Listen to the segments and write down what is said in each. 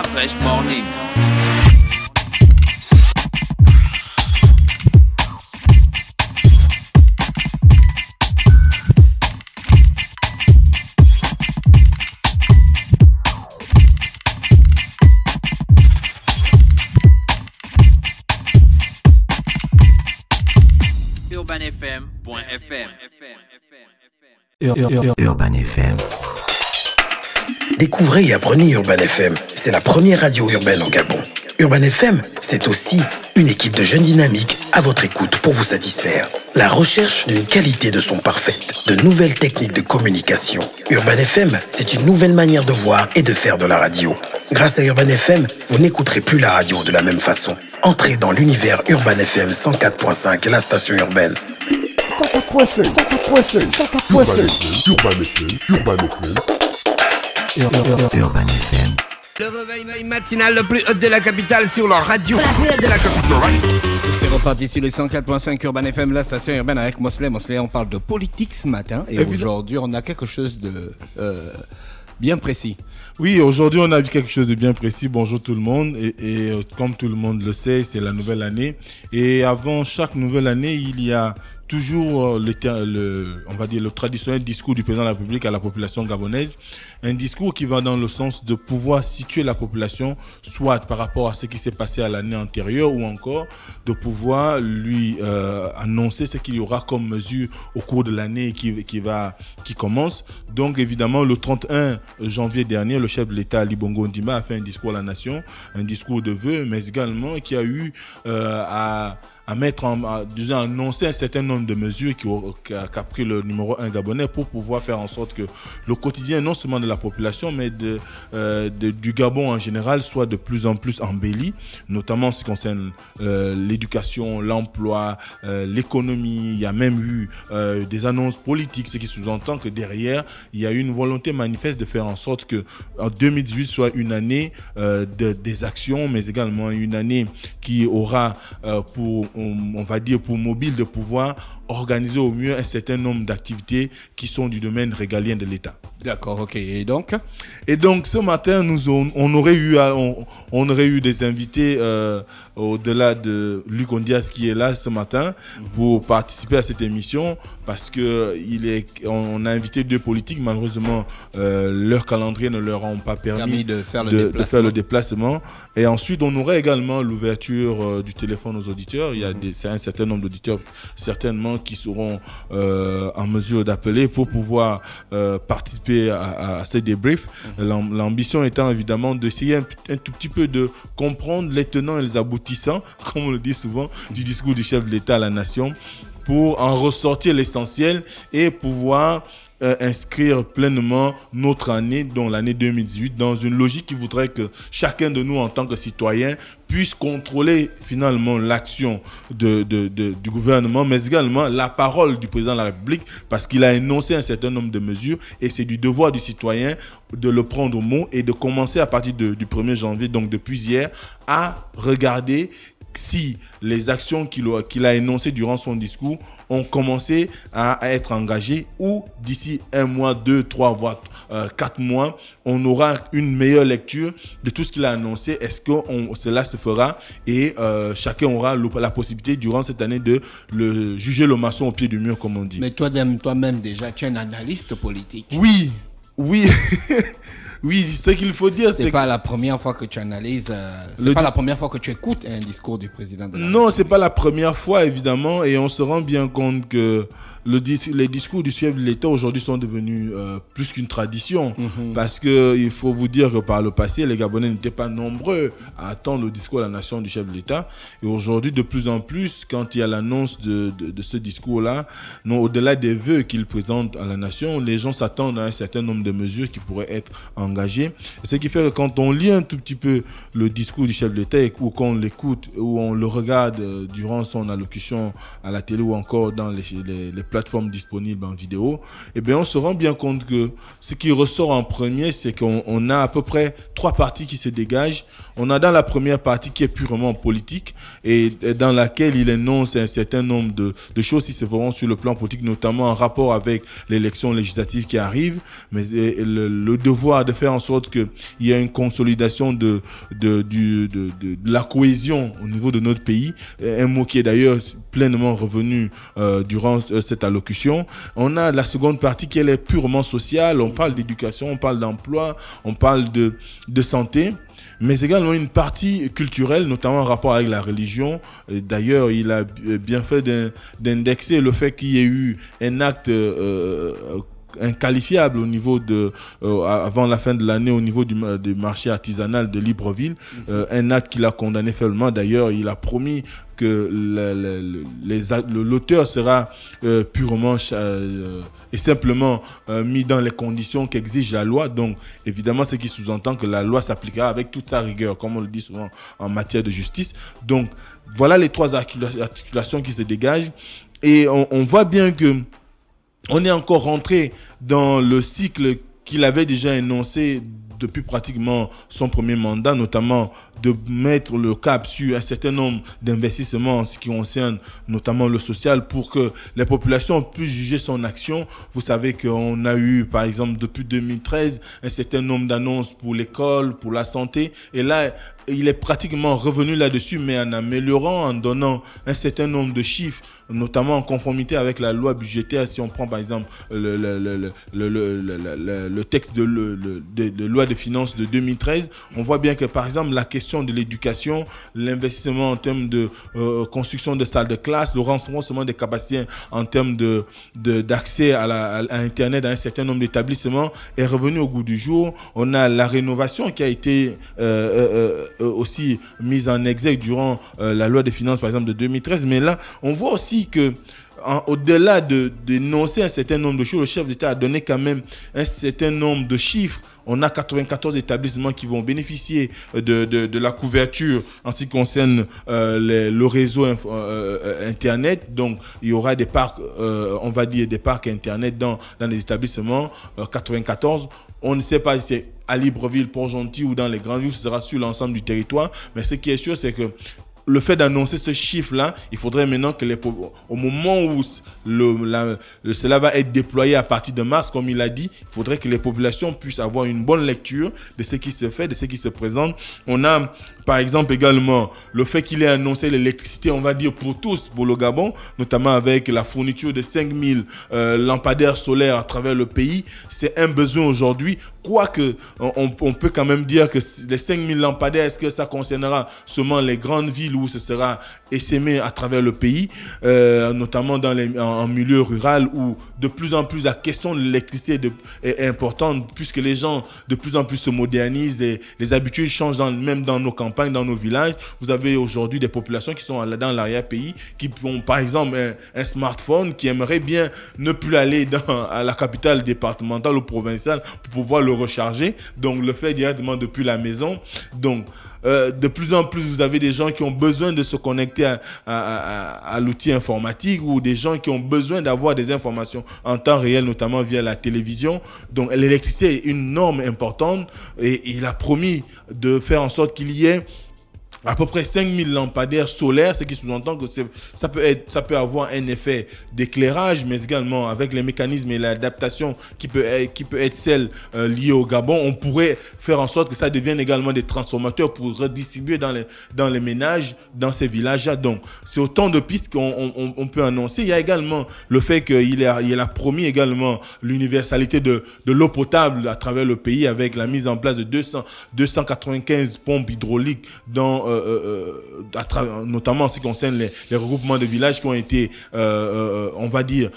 La Fresh Morning. UrbanFM.fm. Urban FM. Découvrez et apprenez Urban FM. C'est la première radio urbaine au Gabon. Urban FM, c'est aussi une équipe de jeunes dynamiques à votre écoute pour vous satisfaire. La recherche d'une qualité de son parfaite, de nouvelles techniques de communication. Urban FM, c'est une nouvelle manière de voir et de faire de la radio. Grâce à Urban FM, vous n'écouterez plus la radio de la même façon. Entrez dans l'univers Urban FM 104.5, la station urbaine. 104.5, 104.5, 104.5. Urban FM, Urban FM. Urban FM. Le réveil matinal le plus hot de la capitale sur leur radio. La plus haute de la capitale. C'est reparti sur les 104.5 Urban FM, la station urbaine avec Mosley. Mosley, on parle de politique ce matin et aujourd'hui on a quelque chose de bien précis. Oui, aujourd'hui on a vu quelque chose de bien précis. Bonjour tout le monde et comme tout le monde le sait, c'est la nouvelle année. Et avant chaque nouvelle année, il y a toujours on va dire le traditionnel discours du président de la République à la population gabonaise. Un discours qui va dans le sens de pouvoir situer la population, soit par rapport à ce qui s'est passé à l'année antérieure ou encore de pouvoir lui annoncer ce qu'il y aura comme mesure au cours de l'année qui commence. Donc évidemment, le 31 janvier dernier, le chef de l'État, Ali Bongo Ondimba, a fait un discours à la nation, un discours de vœux, mais également qui a eu à annoncer un certain nombre de mesures qu'a pris le numéro 1 gabonais pour pouvoir faire en sorte que le quotidien, non seulement de la population, mais du Gabon en général, soit de plus en plus embelli, notamment en ce qui concerne l'éducation, l'emploi, l'économie. Il y a même eu des annonces politiques, ce qui sous-entend que derrière, il y a eu une volonté manifeste de faire en sorte que en 2018 soit une année des actions, mais également une année qui aura on va dire pour mobile de pouvoir organiser au mieux un certain nombre d'activités qui sont du domaine régalien de l'État. D'accord, ok. Et donc ce matin, on aurait eu des invités au-delà de Luc Ondias qui est là ce matin pour participer à cette émission parce que on a invité deux politiques. Malheureusement, leur calendrier ne leur a pas permis de faire le déplacement. Et ensuite, on aurait également l'ouverture du téléphone aux auditeurs. C'est un certain nombre d'auditeurs certainement qui seront en mesure d'appeler pour pouvoir participer à ce débrief. L'ambition étant évidemment d'essayer un tout petit peu de comprendre les tenants et les aboutissants, comme on le dit souvent, du discours du chef de l'État à la nation, pour en ressortir l'essentiel et pouvoir inscrire pleinement notre année, dont l'année 2018, dans une logique qui voudrait que chacun de nous en tant que citoyen puisse contrôler finalement l'action du gouvernement, mais également la parole du président de la République, parce qu'il a énoncé un certain nombre de mesures et c'est du devoir du citoyen de le prendre au mot et de commencer à partir du 1er janvier, donc depuis hier, à regarder si les actions qu'il a énoncées durant son discours ont commencé à être engagées ou d'ici 1 mois, 2, 3, voire 4 mois, on aura une meilleure lecture de tout ce qu'il a annoncé. Est-ce que cela se fera et chacun aura la possibilité durant cette année de le juger le maçon au pied du mur, comme on dit. Mais toi-même déjà, tu es un analyste politique. Oui. Oui, ce qu'il faut dire, c'est pas la première fois que tu analyses, pas la première fois que tu écoutes un discours du président de la République. Non, c'est pas la première fois, évidemment, et on se rend bien compte que les discours du chef de l'État aujourd'hui sont devenus plus qu'une tradition, parce que il faut vous dire que par le passé, les Gabonais n'étaient pas nombreux à attendre le discours à la nation du chef de l'État, et aujourd'hui, de plus en plus, quand il y a l'annonce de ce discours-là, au-delà des vœux qu'il présente à la nation, les gens s'attendent à un certain nombre de mesures qui pourraient être engagées. Ce qui fait que quand on lit un tout petit peu le discours du chef de l'État ou qu'on l'écoute ou on le regarde durant son allocution à la télé ou encore dans les plateformes disponibles en vidéo, eh bien, on se rend bien compte que ce qui ressort en premier, c'est qu'on a à peu près 3 parties qui se dégagent. On a dans la première partie qui est purement politique et dans laquelle il énonce un certain nombre de choses qui se feront sur le plan politique, notamment en rapport avec l'élection législative qui arrive, mais le devoir de faire en sorte qu'il y ait une consolidation de la cohésion au niveau de notre pays, un mot qui est d'ailleurs pleinement revenu durant cette allocution. On a la seconde partie qui est purement sociale, on parle d'éducation, on parle d'emploi, on parle de santé, mais également une partie culturelle, notamment en rapport avec la religion. D'ailleurs, il a bien fait d'indexer le fait qu'il y ait eu un acte inqualifiable au niveau avant la fin de l'année au niveau du marché artisanal de Libreville, un acte qu'il a condamné fermement. D'ailleurs, il a promis que l'auteur sera purement et simplement mis dans les conditions qu'exige la loi. Donc, évidemment, ce qui sous-entend que la loi s'appliquera avec toute sa rigueur, comme on le dit souvent en matière de justice. Donc, voilà les 3 articulations qui se dégagent. Et on voit bien que on est encore rentré dans le cycle qu'il avait déjà énoncé depuis pratiquement son premier mandat, notamment de mettre le cap sur un certain nombre d'investissements en ce qui concerne notamment le social pour que les populations puissent juger son action. Vous savez qu'on a eu, par exemple, depuis 2013, un certain nombre d'annonces pour l'école, pour la santé. Et là, il est pratiquement revenu là-dessus, mais en améliorant, en donnant un certain nombre de chiffres, notamment en conformité avec la loi budgétaire. Si on prend par exemple le texte de loi de finances de 2013, on voit bien que par exemple la question de l'éducation, l'investissement en termes de construction de salles de classe, le renforcement des capacités en termes d'accès à Internet dans un certain nombre d'établissements est revenu au goût du jour. On a la rénovation qui a été aussi mise en exergue durant la loi des finances par exemple de 2013, mais là on voit aussi que au-delà d'énoncer un certain nombre de choses, le chef d'État a donné quand même un certain nombre de chiffres. On a 94 établissements qui vont bénéficier de la couverture en ce qui concerne le réseau Internet. Donc, il y aura des parcs, on va dire des parcs Internet dans les établissements. 94, on ne sait pas si c'est à Libreville, Port-Gentil ou dans les grandes villes, ce sera sur l'ensemble du territoire. Mais ce qui est sûr, c'est que le fait d'annoncer ce chiffre-là, il faudrait maintenant que au moment où cela va être déployé à partir de mars, comme il a dit, il faudrait que les populations puissent avoir une bonne lecture de ce qui se fait, de ce qui se présente. On a, par exemple, également le fait qu'il ait annoncé l'électricité, on va dire pour tous, pour le Gabon, notamment avec la fourniture de 5000 lampadaires solaires à travers le pays. C'est un besoin aujourd'hui, quoique on peut quand même dire que les 5000 lampadaires, est-ce que ça concernera seulement les grandes villes où ce sera essaimé à travers le pays, notamment en milieu rural où de plus en plus la question de l'électricité est importante puisque les gens de plus en plus se modernisent et les habitudes changent même dans nos campagnes, dans nos villages. Vous avez aujourd'hui des populations qui sont dans l'arrière-pays qui ont par exemple un smartphone qui aimerait bien ne plus aller à la capitale départementale ou provinciale pour pouvoir le recharger, donc le faire directement depuis la maison. Donc de plus en plus, vous avez des gens qui ont besoin de se connecter à l'outil informatique ou des gens qui ont besoin d'avoir des informations en temps réel, notamment via la télévision. Donc, l'électricité est une norme importante et il a promis de faire en sorte qu'il y ait à peu près 5000 lampadaires solaires, ce qui sous-entend que ça peut avoir un effet d'éclairage, mais également avec les mécanismes et l'adaptation qui peut être celle liée au Gabon, on pourrait faire en sorte que ça devienne également des transformateurs pour redistribuer dans les ménages, dans ces villages-là. Donc, c'est autant de pistes qu'on peut annoncer. Il y a également le fait qu'il a promis également l'universalité de l'eau potable à travers le pays avec la mise en place de 295 pompes hydrauliques notamment en ce qui concerne les regroupements de villages qui ont été, on va dire,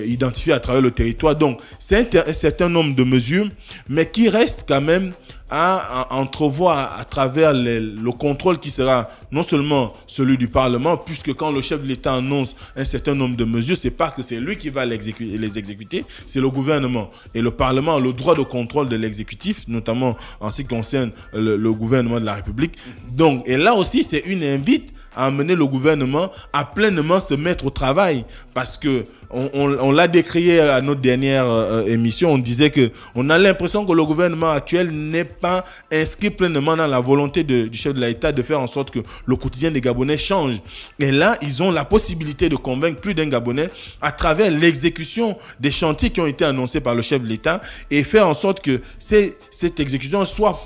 identifiés à travers le territoire. Donc, c'est un certain nombre de mesures, mais qui restent quand même à entrevoir à travers le contrôle qui sera non seulement celui du Parlement, puisque quand le chef de l'État annonce un certain nombre de mesures, c'est pas que c'est lui qui va les exécuter, c'est le gouvernement. Et le Parlement a le droit de contrôle de l'exécutif, notamment en ce qui concerne le gouvernement de la République. Donc, et là aussi, c'est une invite a amené le gouvernement à pleinement se mettre au travail. Parce que on l'a décrié à notre dernière émission, on disait que on a l'impression que le gouvernement actuel n'est pas inscrit pleinement dans la volonté du chef de l'État de faire en sorte que le quotidien des Gabonais change. Et là, ils ont la possibilité de convaincre plus d'un Gabonais à travers l'exécution des chantiers qui ont été annoncés par le chef de l'État et faire en sorte que cette exécution soit,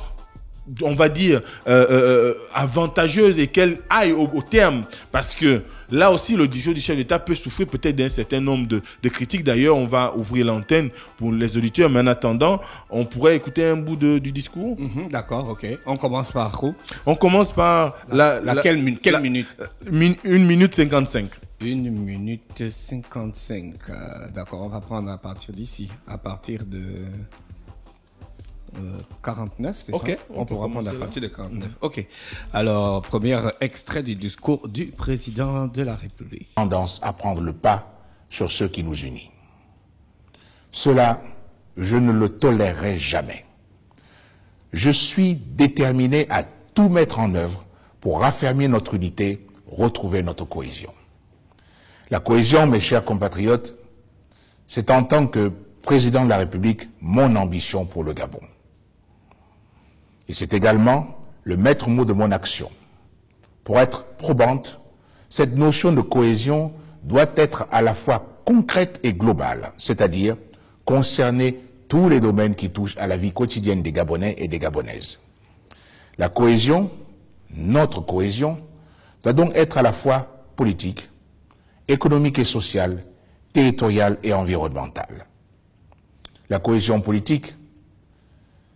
on va dire, avantageuse et qu'elle aille au terme. Parce que là aussi, le discours du chef d'État peut souffrir peut-être d'un certain nombre de critiques. D'ailleurs, on va ouvrir l'antenne pour les auditeurs. Mais en attendant, on pourrait écouter un bout du discours. D'accord, ok. On commence par où? On commence par quelle minute? 1 minute 55. 1 minute 55. D'accord, on va prendre à partir d'ici. À partir de... 49, c'est ça? On pourra prendre à partir de 49. Ok. Alors, premier extrait du discours du président de la République. Tendance à prendre le pas sur ce qui nous unit. Cela, je ne le tolérerai jamais. Je suis déterminé à tout mettre en œuvre pour raffermir notre unité, retrouver notre cohésion. La cohésion, mes chers compatriotes, c'est en tant que président de la République mon ambition pour le Gabon. Et c'est également le maître mot de mon action. Pour être probante, cette notion de cohésion doit être à la fois concrète et globale, c'est-à-dire concerner tous les domaines qui touchent à la vie quotidienne des Gabonais et des Gabonaises. La cohésion, notre cohésion, doit donc être à la fois politique, économique et sociale, territoriale et environnementale. La cohésion politique,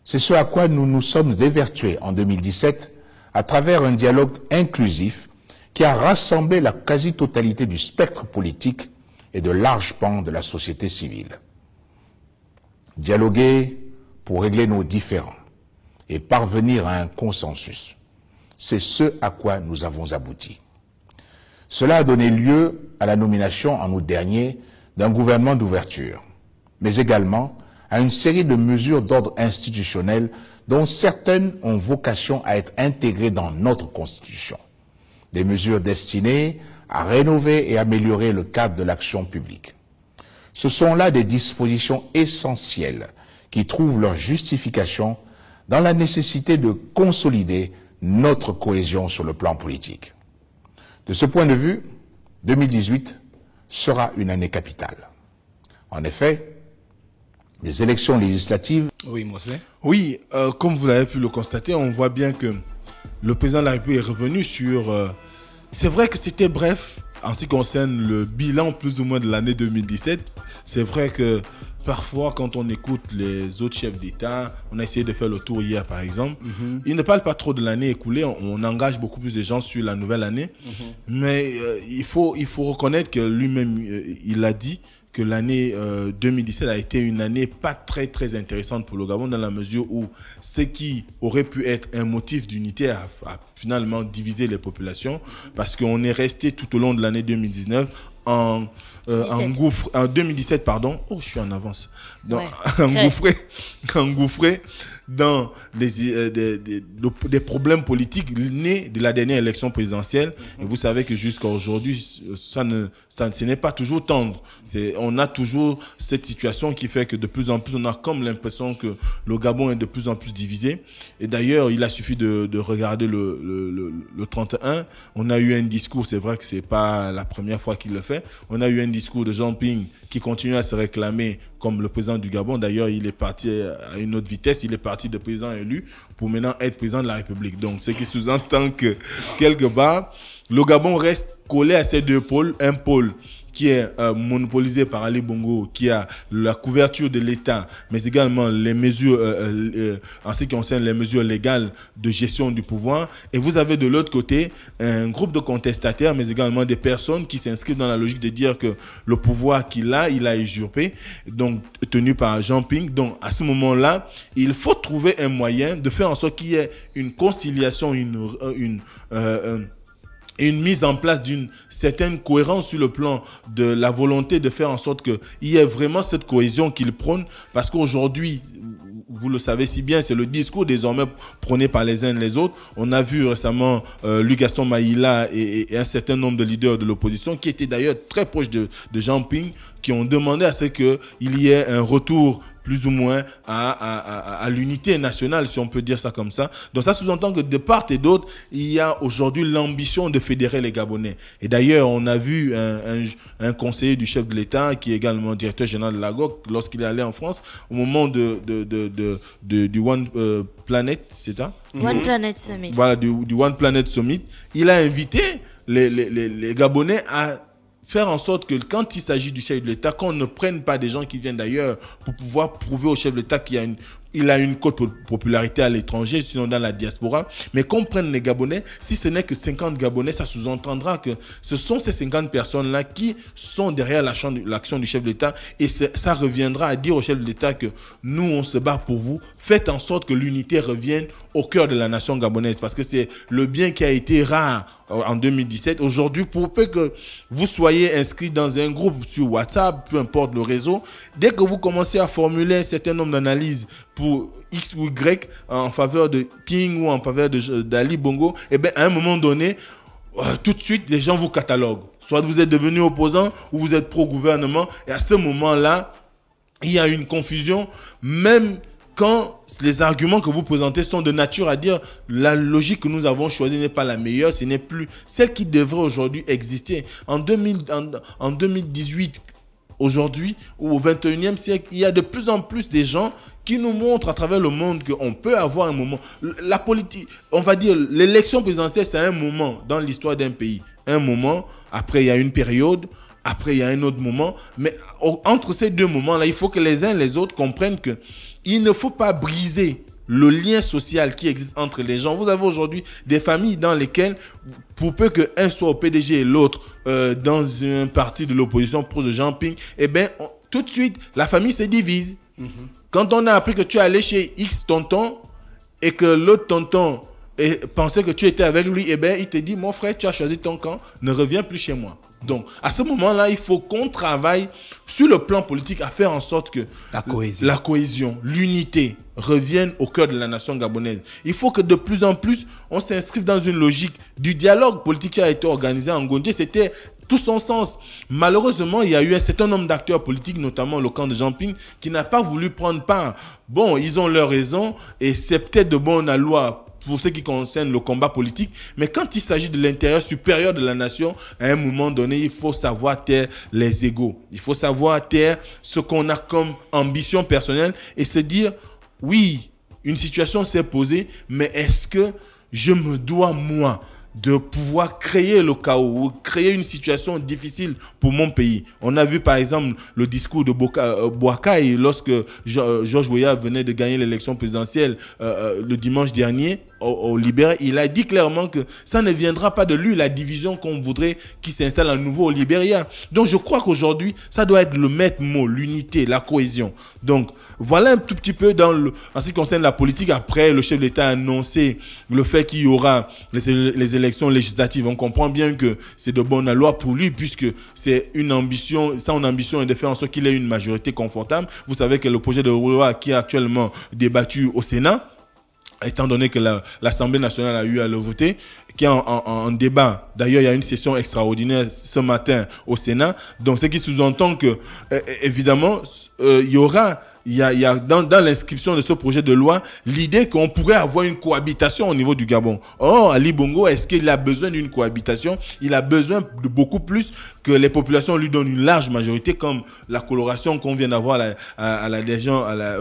c'est ce à quoi nous nous sommes évertués en 2017 à travers un dialogue inclusif qui a rassemblé la quasi-totalité du spectre politique et de larges pans de la société civile. Dialoguer pour régler nos différends et parvenir à un consensus, c'est ce à quoi nous avons abouti. Cela a donné lieu à la nomination en août dernier d'un gouvernement d'ouverture, mais également à une série de mesures d'ordre institutionnel dont certaines ont vocation à être intégrées dans notre Constitution. Des mesures destinées à rénover et améliorer le cadre de l'action publique. Ce sont là des dispositions essentielles qui trouvent leur justification dans la nécessité de consolider notre cohésion sur le plan politique. De ce point de vue, 2018 sera une année capitale. En effet, les élections législatives... Oui, Mosley. Oui, comme vous l'avez pu le constater, on voit bien que le président de la République est revenu sur... c'est vrai que c'était bref en ce qui concerne le bilan plus ou moins de l'année 2017. C'est vrai que parfois, quand on écoute les autres chefs d'État, on a essayé de faire le tour hier par exemple, ils ne parlent pas trop de l'année écoulée, on engage beaucoup plus de gens sur la nouvelle année, mais il faut reconnaître que lui-même, il a dit que l'année 2017 a été une année pas très très intéressante pour le Gabon dans la mesure où ce qui aurait pu être un motif d'unité a finalement divisé les populations parce qu'on est resté tout au long de l'année 2019 en 2017 pardon, oh je suis en avance, donc, ouais, engouffré dans des problèmes politiques nés de la dernière élection présidentielle. Et vous savez que jusqu'à aujourd'hui, ce n'est pas toujours tendre. On a toujours cette situation qui fait que de plus en plus, on a comme l'impression que le Gabon est de plus en plus divisé. Et d'ailleurs, il a suffi de regarder le 31. On a eu un discours, c'est vrai que c'est pas la première fois qu'il le fait. On a eu un discours de Jean Ping qui continue à se réclamer comme le président du Gabon. D'ailleurs, il est parti à une autre vitesse. Il est parti de président élu pour maintenant être président de la République. Donc, ce qui sous-entend que, quelque part, le Gabon reste collé à ces deux pôles. Un pôle qui est monopolisé par Ali Bongo, qui a la couverture de l'État, mais également les mesures, en ce qui concerne les mesures légales de gestion du pouvoir. Et vous avez de l'autre côté un groupe de contestataires, mais également des personnes qui s'inscrivent dans la logique de dire que le pouvoir qu'il a, il a usurpé, donc tenu par Jean Ping. Donc à ce moment-là, il faut trouver un moyen de faire en sorte qu'il y ait une conciliation, une mise en place d'une certaine cohérence sur le plan de la volonté de faire en sorte qu'il y ait vraiment cette cohésion qu'il prône, parce qu'aujourd'hui, vous le savez si bien, c'est le discours désormais prôné par les uns et les autres. On a vu récemment Louis Gaston Maïla et un certain nombre de leaders de l'opposition qui étaient d'ailleurs très proches de Jean Ping, qui ont demandé à ce qu'il y ait un retour plus ou moins à l'unité nationale, si on peut dire ça comme ça. Donc ça sous-entend que de part et d'autre, il y a aujourd'hui l'ambition de fédérer les Gabonais. Et d'ailleurs, on a vu un conseiller du chef de l'État, qui est également directeur général de l'AGOC, lorsqu'il est allé en France, au moment du One Planet, c'est ça? One Planet Summit. Voilà, du One Planet Summit. Il a invité les Gabonais à faire en sorte que quand il s'agit du chef de l'État, qu'on ne prenne pas des gens qui viennent d'ailleurs pour pouvoir prouver au chef de l'État qu'il a une cote de popularité à l'étranger, sinon dans la diaspora, mais qu'on prenne les Gabonais. Si ce n'est que 50 Gabonais, ça sous-entendra que ce sont ces 50 personnes-là qui sont derrière l'action du chef de l'État, et ça reviendra à dire au chef de l'État que nous, on se bat pour vous. Faites en sorte que l'unité revienne au cœur de la nation gabonaise, parce que c'est le bien qui a été rare en 2017. Aujourd'hui, pour peu que vous soyez inscrit dans un groupe sur WhatsApp, peu importe le réseau, dès que vous commencez à formuler un certain nombre d'analyses pour X ou Y en faveur de King ou en faveur d'Ali Bongo, et bien à un moment donné, tout de suite, les gens vous cataloguent. Soit vous êtes devenu opposant ou vous êtes pro-gouvernement, et à ce moment-là, il y a une confusion, même quand les arguments que vous présentez sont de nature à dire la logique que nous avons choisie n'est pas la meilleure, ce n'est plus celle qui devrait aujourd'hui exister. En 2018, aujourd'hui, ou au 21e siècle, il y a de plus en plus de gens qui nous montrent à travers le monde qu'on peut avoir un moment. La politique, on va dire, l'élection présidentielle, c'est un moment dans l'histoire d'un pays. Un moment, après il y a une période, après il y a un autre moment. Mais entre ces deux moments-là, il faut que les uns et les autres comprennent que il ne faut pas briser le lien social qui existe entre les gens. Vous avez aujourd'hui des familles dans lesquelles, pour peu qu'un soit au PDG et l'autre dans un parti de l'opposition proche de Jean Ping, eh bien, tout de suite, la famille se divise. Quand on a appris que tu es allé chez X tonton et que l'autre tonton pensait que tu étais avec lui, eh bien, il te dit, mon frère, tu as choisi ton camp, ne reviens plus chez moi. Donc, à ce moment-là, il faut qu'on travaille sur le plan politique à faire en sorte que la cohésion, l'unité reviennent au cœur de la nation gabonaise. Il faut que de plus en plus, on s'inscrive dans une logique du dialogue politique qui a été organisé en Gondé. C'était tout son sens. Malheureusement, il y a eu un certain nombre d'acteurs politiques, notamment le camp de Jean Ping, qui n'a pas voulu prendre part. Bon, ils ont leur raison et c'est peut-être de bonne loi pour ce qui concerne le combat politique, mais quand il s'agit de l'intérêt supérieur de la nation, à un moment donné, il faut savoir taire les égos. Il faut savoir taire ce qu'on a comme ambition personnelle et se dire, oui, une situation s'est posée, mais est-ce que je me dois, moi, de pouvoir créer le chaos ou créer une situation difficile pour mon pays. On a vu par exemple le discours de Boakai lorsque Georges Weah venait de gagner l'élection présidentielle le dimanche dernier au Libéria. Il a dit clairement que ça ne viendra pas de lui, la division qu'on voudrait qui s'installe à nouveau au Libéria. Donc je crois qu'aujourd'hui, ça doit être le maître mot, l'unité, la cohésion. Donc voilà un tout petit peu en ce qui concerne la politique. Après, le chef de l'État a annoncé le fait qu'il y aura les élections législatives. On comprend bien que c'est de bonne loi pour lui puisque c'est une ambition, son ambition est de faire en sorte qu'il ait une majorité confortable. Vous savez que le projet de loi qui est actuellement débattu au Sénat, étant donné que l'Assemblée nationale a eu à le voter, qui est en débat. D'ailleurs, il y a une session extraordinaire ce matin au Sénat. Donc, ce qui sous-entend que, évidemment, il y aura... Il y a dans l'inscription de ce projet de loi l'idée qu'on pourrait avoir une cohabitation au niveau du Gabon. Or, Ali Bongo, est-ce qu'il a besoin d'une cohabitation? Il a besoin de beaucoup plus que les populations lui donnent une large majorité, comme la coloration qu'on vient d'avoir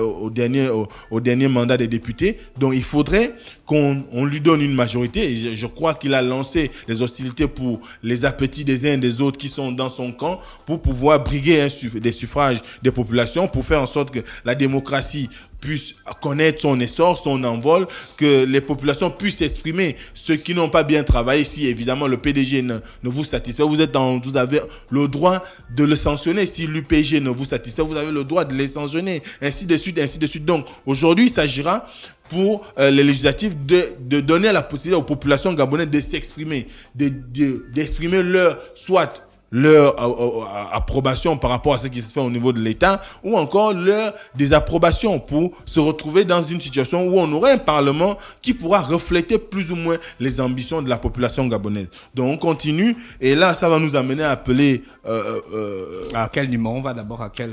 au dernier mandat des députés. Donc, il faudrait qu'on lui donne une majorité. Et je crois qu'il a lancé les hostilités pour les appétits des uns et des autres qui sont dans son camp pour pouvoir briguer des suffrages des populations, pour faire en sorte que la démocratie puisse connaître son essor, son envol, que les populations puissent s'exprimer. Ceux qui n'ont pas bien travaillé, si évidemment le PDG ne vous satisfait, vous avez le droit de le sanctionner. Si l'UPG ne vous satisfait, vous avez le droit de les sanctionner, ainsi de suite, ainsi de suite. Donc aujourd'hui, il s'agira pour les législatives de donner la possibilité aux populations gabonaises de s'exprimer, d'exprimer leur soit leur approbation par rapport à ce qui se fait au niveau de l'État, ou encore leur désapprobation pour se retrouver dans une situation où on aurait un Parlement qui pourra refléter plus ou moins les ambitions de la population gabonaise. Donc on continue, et là ça va nous amener à appeler... à quel numéro on va d'abord à quel...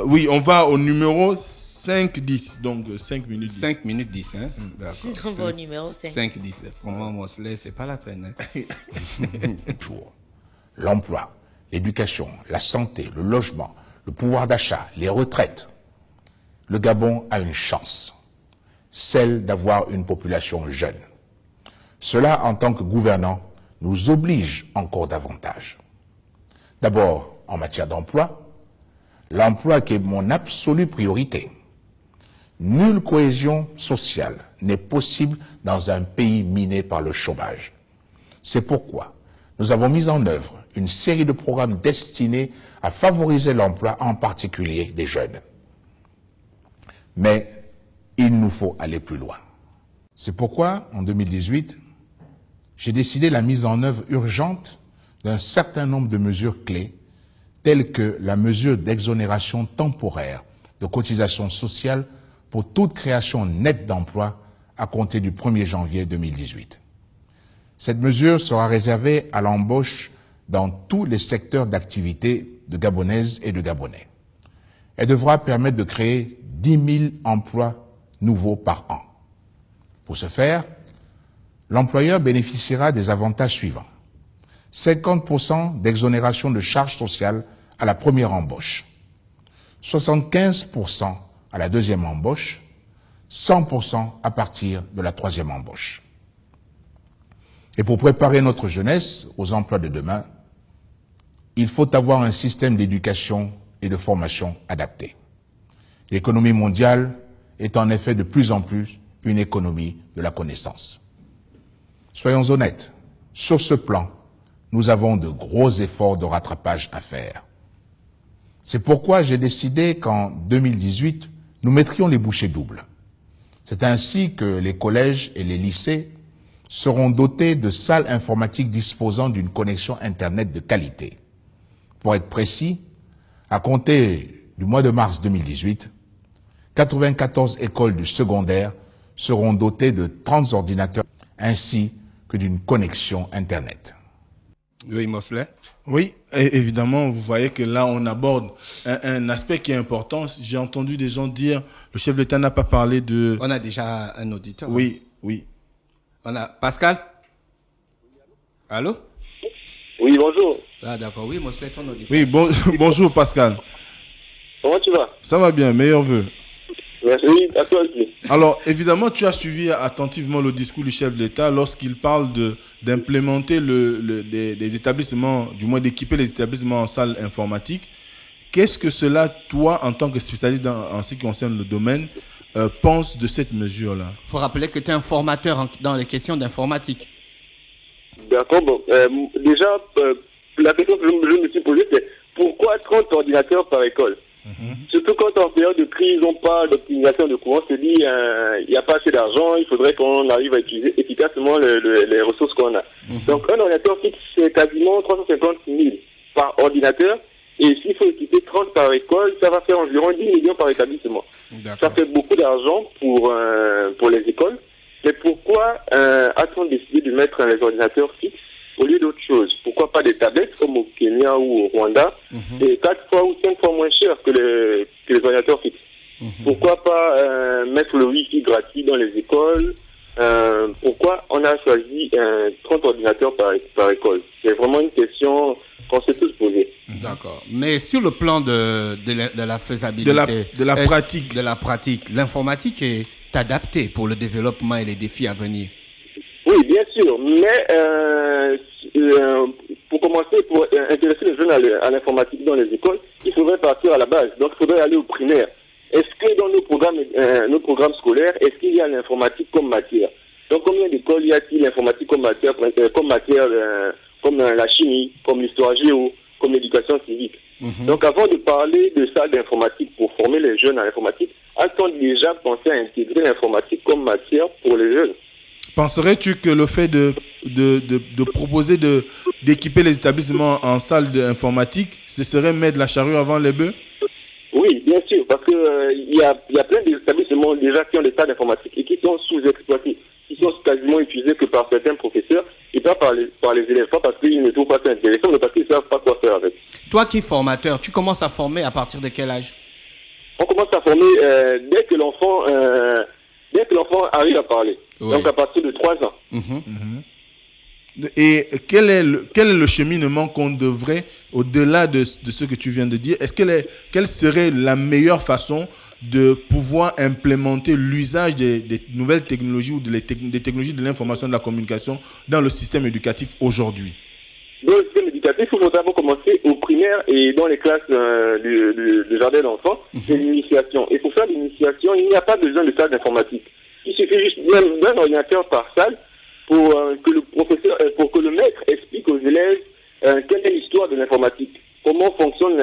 Oui, on va au numéro 5-10, donc 5 minutes 10. 5 minutes 10, hein? D'accord. On va au numéro 5. 5-10, vraiment, Mosley, c'est pas la peine. Hein? L'emploi, l'éducation, la santé, le logement, le pouvoir d'achat, les retraites. Le Gabon a une chance, celle d'avoir une population jeune. Cela, en tant que gouvernants, nous oblige encore davantage. D'abord, en matière d'emploi, l'emploi qui est mon absolue priorité. Nulle cohésion sociale n'est possible dans un pays miné par le chômage. C'est pourquoi nous avons mis en œuvre une série de programmes destinés à favoriser l'emploi, en particulier des jeunes. Mais il nous faut aller plus loin. C'est pourquoi, en 2018, j'ai décidé la mise en œuvre urgente d'un certain nombre de mesures clés, telles que la mesure d'exonération temporaire de cotisations sociales pour toute création nette d'emplois à compter du 1er janvier 2018. Cette mesure sera réservée à l'embauche dans tous les secteurs d'activité de Gabonaises et de Gabonais. Elle devra permettre de créer 10 000 emplois nouveaux par an. Pour ce faire, l'employeur bénéficiera des avantages suivants. 50% d'exonération de charges sociales à la première embauche, 75% à la deuxième embauche, 100% à partir de la troisième embauche. Et pour préparer notre jeunesse aux emplois de demain, il faut avoir un système d'éducation et de formation adapté. L'économie mondiale est en effet de plus en plus une économie de la connaissance. Soyons honnêtes, sur ce plan, nous avons de gros efforts de rattrapage à faire. C'est pourquoi j'ai décidé qu'en 2018, nous mettrions les bouchées doubles. C'est ainsi que les collèges et les lycées seront dotés de salles informatiques disposant d'une connexion Internet de qualité. Pour être précis, à compter du mois de mars 2018, 94 écoles du secondaire seront dotées de 30 ordinateurs ainsi que d'une connexion Internet. Oui, Mosley. Oui, évidemment, vous voyez que là, on aborde un aspect qui est important. J'ai entendu des gens dire, le chef de l'État n'a pas parlé de... On a déjà un auditeur. Oui, oui. On a Pascal. Allô? Oui, bonjour. Ah d'accord, oui, Mosley, ton auditeur. Oui, bonjour Pascal. Comment tu vas? Ça va bien, meilleurs vœux. Merci, à toi aussi. Alors, évidemment, tu as suivi attentivement le discours du chef de l'État lorsqu'il parle d'implémenter des établissements, du moins d'équiper les établissements en salle informatique. Qu'est-ce que cela, toi, en tant que spécialiste en ce qui concerne le domaine, penses de cette mesure-là? Il faut rappeler que tu es un formateur dans les questions d'informatique. D'accord, bon. Déjà, la question que je me suis posée, c'est pourquoi 30 ordinateurs par école? Surtout quand en période de crise, on parle d'optimisation de courant, on se dit il n'y a pas assez d'argent, il faudrait qu'on arrive à utiliser efficacement les ressources qu'on a. Donc un ordinateur fixe, c'est quasiment 350 000 par ordinateur, et s'il faut équiper 30 par école, ça va faire environ 10 millions par établissement. Ça fait beaucoup d'argent pour les écoles, mais pourquoi a-t-on décidé de mettre les ordinateurs fixes au lieu d'autre chose? Pourquoi pas des tablettes comme au Kenya ou au Rwanda, et 4 fois ou 5 fois moins cher que les ordinateurs fixes? Pourquoi pas mettre le Wi-Fi gratuit dans les écoles? Pourquoi on a choisi 30 ordinateurs par école? C'est vraiment une question qu'on s'est tous posée. D'accord. Mais sur le plan de la faisabilité, de la pratique, l'informatique est adaptée pour le développement et les défis à venir. Oui, bien sûr, mais pour commencer, pour intéresser les jeunes à l'informatique dans les écoles, il faudrait partir à la base. Donc, il faudrait aller au primaire. Est-ce que dans nos programmes scolaires, est-ce qu'il y a l'informatique comme matière? Donc, combien d'écoles y a-t-il l'informatique comme matière, comme la chimie, comme l'histoire géo, comme l'éducation civique? Donc, avant de parler de ça d'informatique pour former les jeunes à l'informatique, a-t-on déjà pensé à intégrer l'informatique comme matière pour les jeunes? Penserais-tu que le fait de proposer de d'équiper les établissements en salle informatique, ce serait mettre la charrue avant les bœufs? Oui, bien sûr, parce que il y a plein d'établissements déjà qui ont des salles d'informatique et qui sont sous-exploités, qui sont quasiment utilisés que par certains professeurs et pas par les élèves, pas parce qu'ils ne trouvent pas ça intéressant, mais parce qu'ils ne savent pas quoi faire avec. Toi qui es formateur, tu commences à former à partir de quel âge? On commence à former dès que l'enfant arrive à parler, oui. Donc à partir de 3 ans. Et quel est le cheminement qu'on devrait, au-delà de ce que tu viens de dire, quelle serait la meilleure façon de pouvoir implémenter l'usage des nouvelles technologies ou des technologies de l'information et de la communication dans le système éducatif aujourd'hui? Dans le système éducatif, il faut d'abord commencer au primaire et dans les classes du jardin d'enfants, c'est l'initiation. Et pour faire l'initiation, il n'y a pas besoin de salle d'informatique. Il suffit juste d'un ordinateur par salle pour que le maître explique aux élèves quelle est l'histoire de l'informatique, comment fonctionne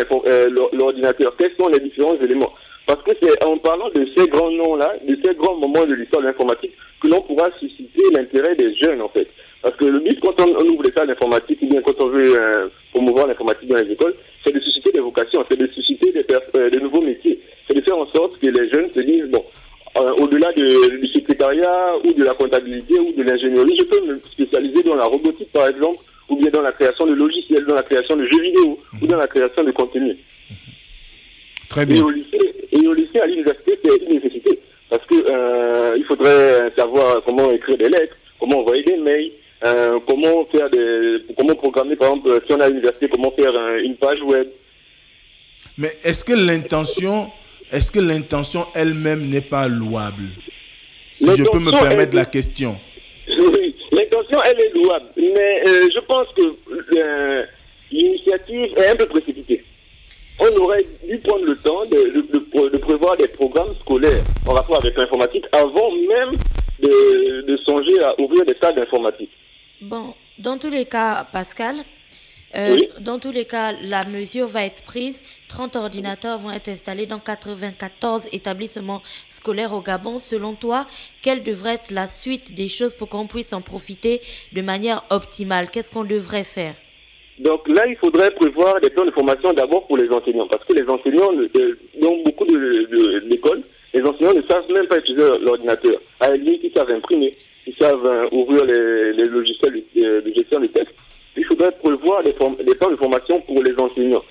l'ordinateur, quels sont les différents éléments. Parce que c'est en parlant de ces grands noms-là, de ces grands moments de l'histoire de l'informatique, que l'on pourra susciter l'intérêt des jeunes, en fait. Parce que le but, quand on ouvre les salles d'informatique, ou bien quand on veut promouvoir l'informatique dans les écoles, c'est de susciter des vocations, c'est de susciter des nouveaux métiers. C'est de faire en sorte que les jeunes se disent, bon, au-delà du secrétariat ou de la comptabilité ou de l'ingénierie, je peux me spécialiser dans la robotique, par exemple, ou bien dans la création de logiciels, dans la création de jeux vidéo, ou dans la création de contenu. Très bien. Et au lycée, à l'université, c'est une nécessité. Parce que il faudrait savoir comment écrire des lettres, comment envoyer des mails, comment programmer, par exemple, si on est à l'université, comment faire une page web. Mais est-ce que l'intention elle-même n'est pas louable? Si je peux me permettre la question. Oui, l'intention, elle est louable. Mais je pense que l'initiative est un peu précipitée. On aurait dû prendre le temps de prévoir des programmes scolaires en rapport avec l'informatique avant même de songer à ouvrir des salles d'informatique. Bon, dans tous les cas, Pascal, oui. Dans tous les cas, la mesure va être prise. 30 ordinateurs vont être installés dans 94 établissements scolaires au Gabon. Selon toi, quelle devrait être la suite des choses pour qu'on puisse en profiter de manière optimale? Qu'est-ce qu'on devrait faire? Donc là, il faudrait prévoir des plans de formation d'abord pour les enseignants. Parce que les enseignants, dans beaucoup d'écoles, les enseignants ne savent même pas utiliser l'ordinateur. À la limite, ils savent imprimer, ils savent ouvrir les logiciels de gestion de texte. Il faudrait prévoir des plans de formation pour les enseignants.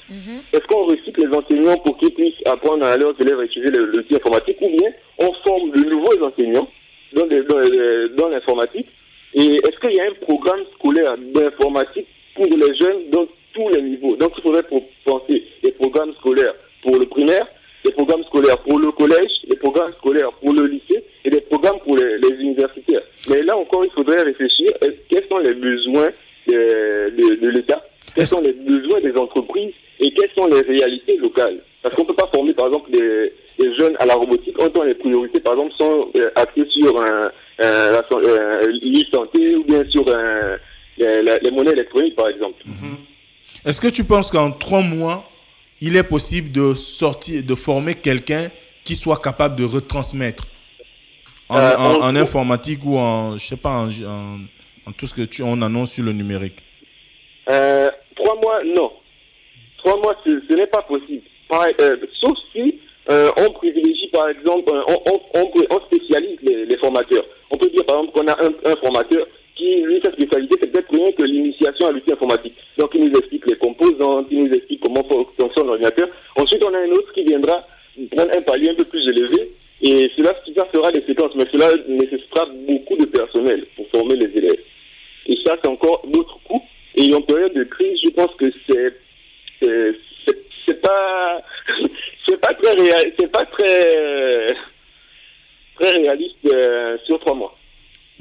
Est-ce qu'on recycle les enseignants pour qu'ils puissent apprendre à leurs élèves à utiliser l'outil informatique, ou bien on forme de nouveaux enseignants dans l'informatique? Et est-ce qu'il y a un programme scolaire d'informatique pour les jeunes dans tous les niveaux? Donc il faudrait penser des programmes scolaires pour le primaire, des programmes scolaires pour le collège, des programmes scolaires pour le lycée et des programmes pour les universitaires. Mais là encore, il faudrait réfléchir quels sont les besoins de l'État, quels sont les besoins des entreprises et quelles sont les réalités locales. Parce qu'on ne peut pas former, par exemple, des jeunes à la robotique en tant les priorités, par exemple, sont axées sur l'e-santé ou bien sur les monnaies électroniques, par exemple. Est-ce que tu penses qu'en 3 mois, il est possible de former quelqu'un qui soit capable de retransmettre en informatique ou en, je sais pas, en tout ce que on annonce sur le numérique? 3 mois, non. 3 mois, ce n'est pas possible. Sauf si on privilégie, par exemple, on spécialise les formateurs. On peut dire, par exemple, qu'on a un formateur qui, lui, sa spécialité, c'est peut-être rien que l'initiation à l'outil informatique. Donc, il nous explique les composants, il nous explique comment fonctionne l'ordinateur. Ensuite, on a un autre qui viendra prendre un palier un peu plus élevé. Et cela fera des séquences, mais cela nécessitera beaucoup de personnel pour former les élèves. Et ça, c'est encore d'autres coûts. Et en période de crise, je pense que c'est pas très réaliste sur 3 mois.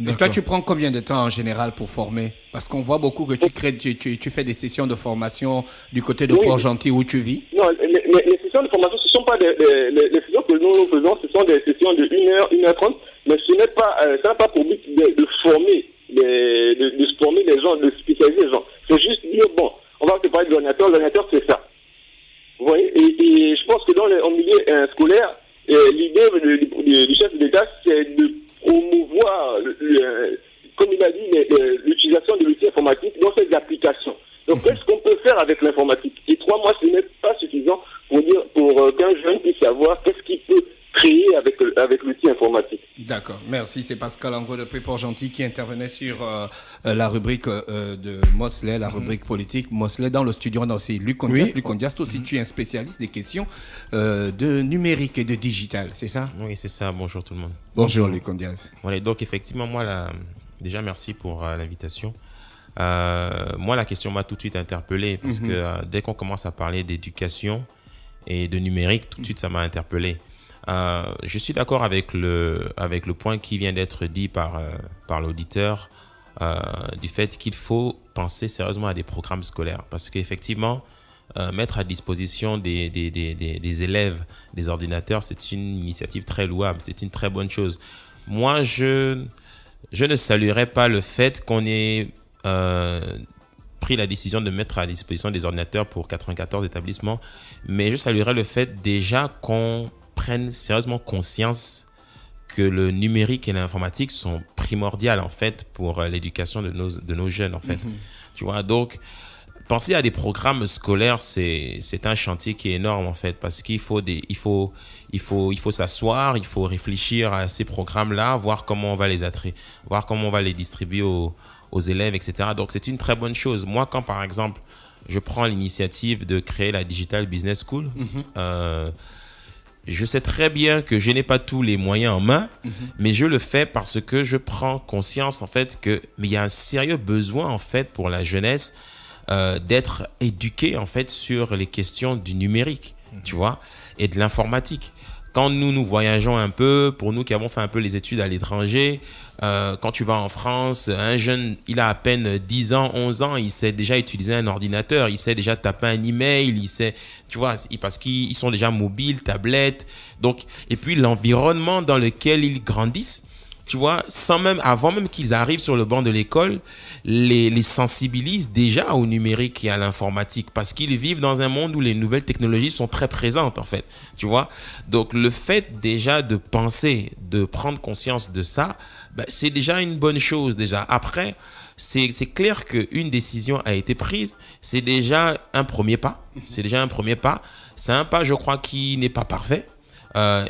Et toi, tu prends combien de temps en général pour former? Parce qu'on voit beaucoup que tu fais des sessions de formation du côté de Port-Gentil où tu vis. Non, les sessions de formation, ce ne sont pas les sessions que nous faisons, ce sont des sessions de 1h, 1h30, mais ça n'a pas pour but de former les gens, de spécialiser les gens. C'est juste dire, bon, on va te parler de l'ordinateur, c'est ça. Vous voyez, et je pense que en milieu scolaire, l'idée du chef d'État, c'est de promouvoir, comme il a dit, l'utilisation de l'outil informatique dans ses applications. D'accord, merci. C'est Pascal Angot de Port-Gentil qui intervenait sur la rubrique de Mosley, la rubrique politique. Mosley, dans le studio, on a aussi Luc Condias. Luc Condias, toi aussi, tu es un spécialiste des questions de numérique et de digital, c'est ça? Oui, c'est ça. Bonjour tout le monde. Bonjour Luc Condias. Voilà, donc effectivement, moi, déjà merci pour l'invitation. Moi, la question m'a tout de suite interpellé parce que dès qu'on commence à parler d'éducation et de numérique, tout de suite, ça m'a interpellé. Je suis d'accord avec le point qui vient d'être dit par l'auditeur du fait qu'il faut penser sérieusement à des programmes scolaires parce qu'effectivement, mettre à disposition des élèves des ordinateurs, c'est une initiative très louable, c'est une très bonne chose. Moi, je ne saluerais pas le fait qu'on ait pris la décision de mettre à disposition des ordinateurs pour 94 établissements, mais je saluerais le fait déjà qu'on prennent sérieusement conscience que le numérique et l'informatique sont primordiales en fait pour l'éducation de nos jeunes en fait. Tu vois, donc penser à des programmes scolaires, c'est un chantier qui est énorme en fait parce qu'il faut s'asseoir, il faut réfléchir à ces programmes-là, voir comment on va voir comment on va les distribuer aux élèves, etc. Donc c'est une très bonne chose. Moi, quand par exemple je prends l'initiative de créer la Digital Business School, je sais très bien que je n'ai pas tous les moyens en main, mais je le fais parce que je prends conscience en fait mais il y a un sérieux besoin en fait pour la jeunesse d'être éduqué en fait sur les questions du numérique, tu vois, et de l'informatique. Quand nous voyageons un peu, pour nous qui avons fait un peu les études à l'étranger, quand tu vas en France, un jeune, il a à peine 10 ans, 11 ans, il sait déjà utiliser un ordinateur, il sait déjà taper un email, il sait, tu vois, parce qu'ils sont déjà mobiles, tablettes. Donc, et puis l'environnement dans lequel ils grandissent, tu vois, avant même qu'ils arrivent sur le banc de l'école, les sensibilisent déjà au numérique et à l'informatique parce qu'ils vivent dans un monde où les nouvelles technologies sont très présentes en fait, tu vois. Donc le fait déjà de penser, de prendre conscience de ça, c'est déjà une bonne chose déjà. Après, c'est clair qu'une décision a été prise, c'est déjà un premier pas. C'est un pas, je crois, qui n'est pas parfait.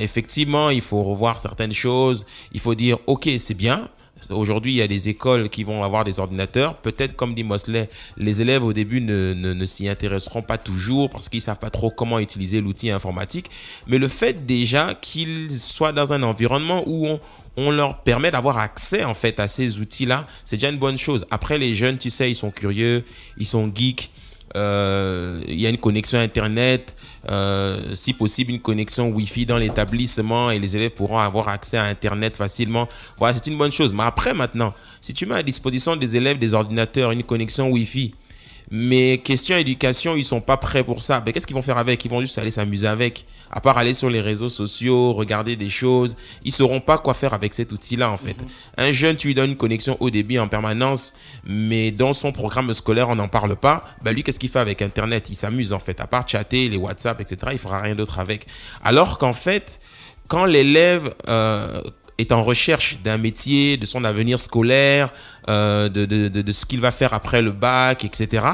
Effectivement, il faut revoir certaines choses. Il faut dire, ok, c'est bien. Aujourd'hui, il y a des écoles qui vont avoir des ordinateurs. Peut-être, comme dit Mosley, les élèves au début ne s'y intéresseront pas toujours parce qu'ils savent pas trop comment utiliser l'outil informatique. Mais le fait déjà qu'ils soient dans un environnement où on leur permet d'avoir accès en fait à ces outils-là, c'est déjà une bonne chose. Après, les jeunes, tu sais, ils sont curieux, ils sont geeks. Il y a une connexion Internet, si possible une connexion Wi-Fi dans l'établissement et les élèves pourront avoir accès à Internet facilement. Voilà, c'est une bonne chose. Mais après, maintenant, si tu mets à disposition des élèves des ordinateurs une connexion Wi-Fi, mais question éducation, ils sont pas prêts pour ça. Qu'est-ce qu'ils vont faire avec? Ils vont juste aller s'amuser avec. À part aller sur les réseaux sociaux, regarder des choses. Ils sauront pas quoi faire avec cet outil-là, en fait. Un jeune, tu lui donnes une connexion haut débit en permanence, mais dans son programme scolaire, on n'en parle pas. Lui, qu'est-ce qu'il fait avec Internet? Il s'amuse, en fait. À part chatter, les WhatsApp, etc., il fera rien d'autre avec. Alors qu'en fait, quand l'élève est en recherche d'un métier, de son avenir scolaire, de ce qu'il va faire après le bac, etc.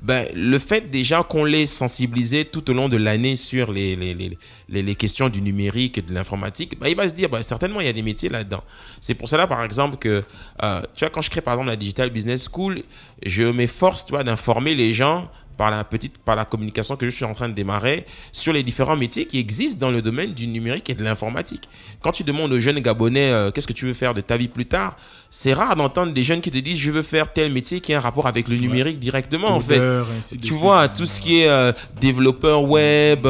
Le fait déjà qu'on l'ait sensibilisé tout au long de l'année sur les questions du numérique et de l'informatique, il va se dire, certainement, il y a des métiers là-dedans. C'est pour cela, par exemple, que, tu vois, quand je crée, par exemple, la Digital Business School, je m'efforce, tu vois, d'informer les gens par la communication que je suis en train de démarrer sur les différents métiers qui existent dans le domaine du numérique et de l'informatique. Quand tu demandes aux jeunes Gabonais qu'est-ce que tu veux faire de ta vie plus tard, c'est rare d'entendre des jeunes qui te disent je veux faire tel métier qui a un rapport avec le numérique directement en fait. Tu vois, tout ce qui est développeur web,